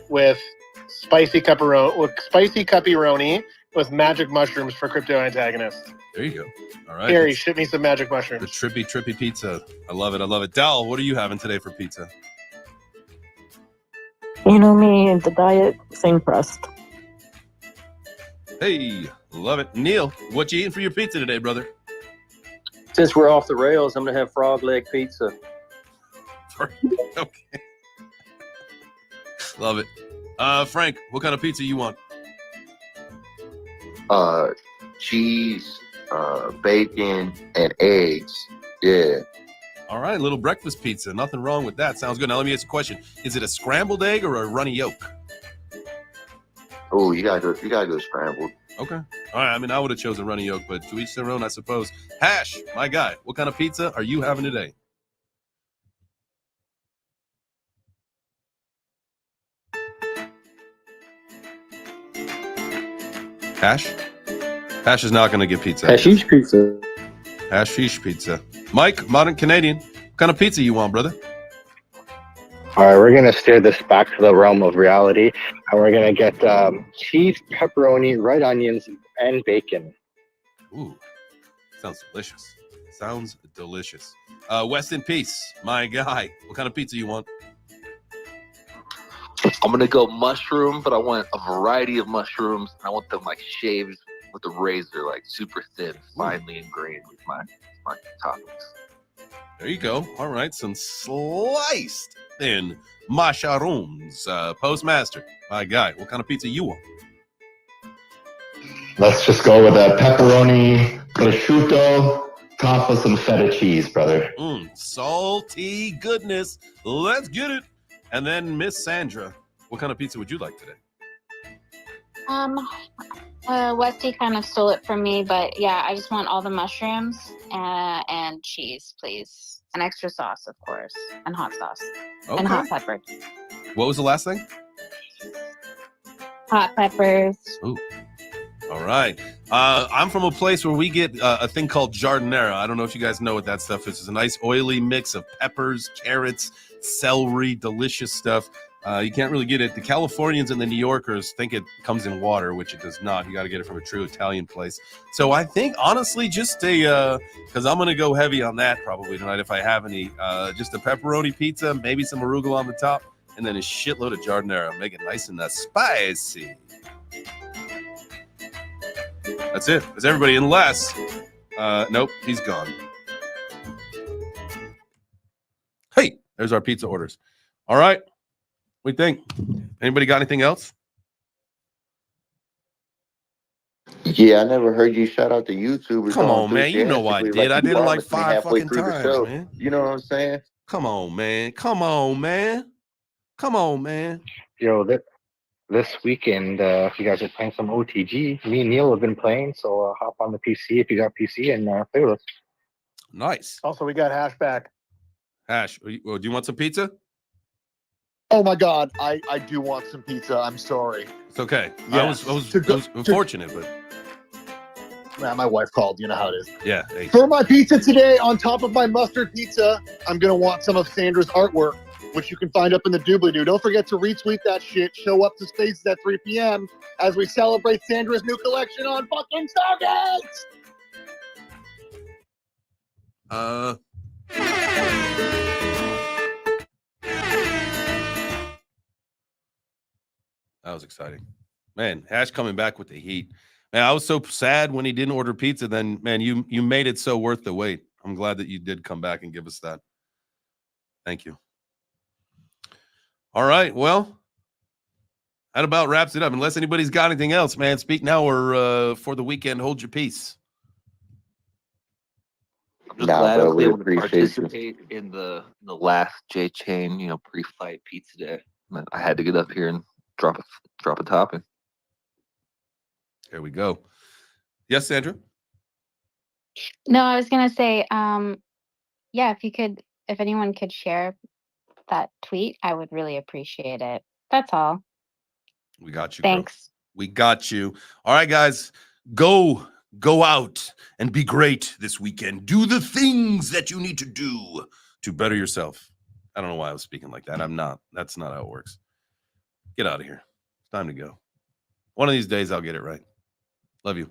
with spicy pepperoni with magic mushrooms for crypto antagonist. There you go. All right. Harry, ship me some magic mushrooms. The trippy pizza. I love it. I love it. Dal, what are you having today for pizza? You know me, the diet, same crust. Hey, love it. Neil, what you eating for your pizza today, brother? Since we're off the rails, I'm gonna have frog leg pizza. Okay. Love it. Frank, what kind of pizza you want? Cheese, bacon, and eggs. Yeah. All right, little breakfast pizza. Nothing wrong with that. Sounds good. Now let me ask you a question. Is it a scrambled egg or a runny yolk? Oh, you gotta go scrambled. Okay. All right. I mean, I would have chosen runny yolk, but to each their own, I suppose. Hash, my guy, what kind of pizza are you having today? Hash? Hash is not going to get pizza. Hashish pizza. Hashish pizza. Mike, modern Canadian, what kind of pizza you want, brother? All right, we're going to steer this back to the realm of reality, and we're going to get cheese, pepperoni, red onions, and bacon. Ooh, sounds delicious. Sounds delicious. West in Peace, my guy, what kind of pizza you want? I'm going to go mushroom, but I want a variety of mushrooms. I want them like shaved with a razor, like super thin, finely ingrained with my toppings. There you go. All right, some sliced thin mushrooms. Postmaster, my guy, what kind of pizza you want? Let's just go with a pepperoni, Prosciutto topped with some feta cheese, brother. Salty goodness. Let's get it. And then Miss Sandra, what kind of pizza would you like today? Westy kind of stole it from me, but yeah, I just want all the mushrooms and cheese, please. And extra sauce, of course, and hot sauce, and hot pepper. What was the last thing? Hot peppers. Ooh. All right. I'm from a place where we get a thing called giardiniera. I don't know if you guys know what that stuff is. It's a nice oily mix of peppers, carrots, celery, delicious stuff. You can't really get it. The Californians and the New Yorkers think it comes in water, which it does not. You got to get it from a true Italian place. So I think, honestly, just because I'm going to go heavy on that probably tonight if I have any, just a pepperoni pizza, maybe some arugula on the top, and then a shitload of giardiniera. Make it nice and spicy. That's it. That's everybody, unless, nope, he's gone. Hey, there's our pizza orders. All right. What do you think? Anybody got anything else? Yeah, I never heard you shout out the YouTubers. Come on, man. You know I did. I did it like 5 fucking times, man. You know what I'm saying? Come on, man. Come on, man. Come on, man. Yo, this weekend, if you guys are playing some OTG, me and Neil have been playing, so hop on the PC if you got PC and play with us. Nice. Also, we got Hash back. Hash, do you want some pizza? Oh my God, I do want some pizza. I'm sorry. It's okay. Yes. I was unfortunate, but man, my wife called. You know how it is. yeah. Hey. For my pizza today, on top of my mustard pizza, I'm gonna want some of Sandra's artwork, which you can find up in the doobly-doo. Don't forget to retweet that shit. Show up to Spaces at 3 p.m. as we celebrate Sandra's new collection on fucking Stargates. That was exciting. Man, Hash coming back with the heat. Man, I was so sad when he didn't order pizza. Then, man, you made it so worth the wait. I'm glad that you did come back and give us that. Thank you. All right, well, that about wraps it up. Unless anybody's got anything else, man, speak now or for the weekend, hold your peace. I'm just glad I was able to participate in the last J Chain, pre-fight pizza day. I had to get up here and drop a topping. There we go. Yes, Sandra? No, I was gonna say, yeah, if anyone could share that tweet, I would really appreciate it. That's all. We got you. Thanks. Bro. We got you. All right, guys, go out and be great this weekend. Do the things that you need to do to better yourself. I don't know why I was speaking like that. I'm not. That's not how it works. Get out of here. It's time to go. One of these days, I'll get it right. Love you.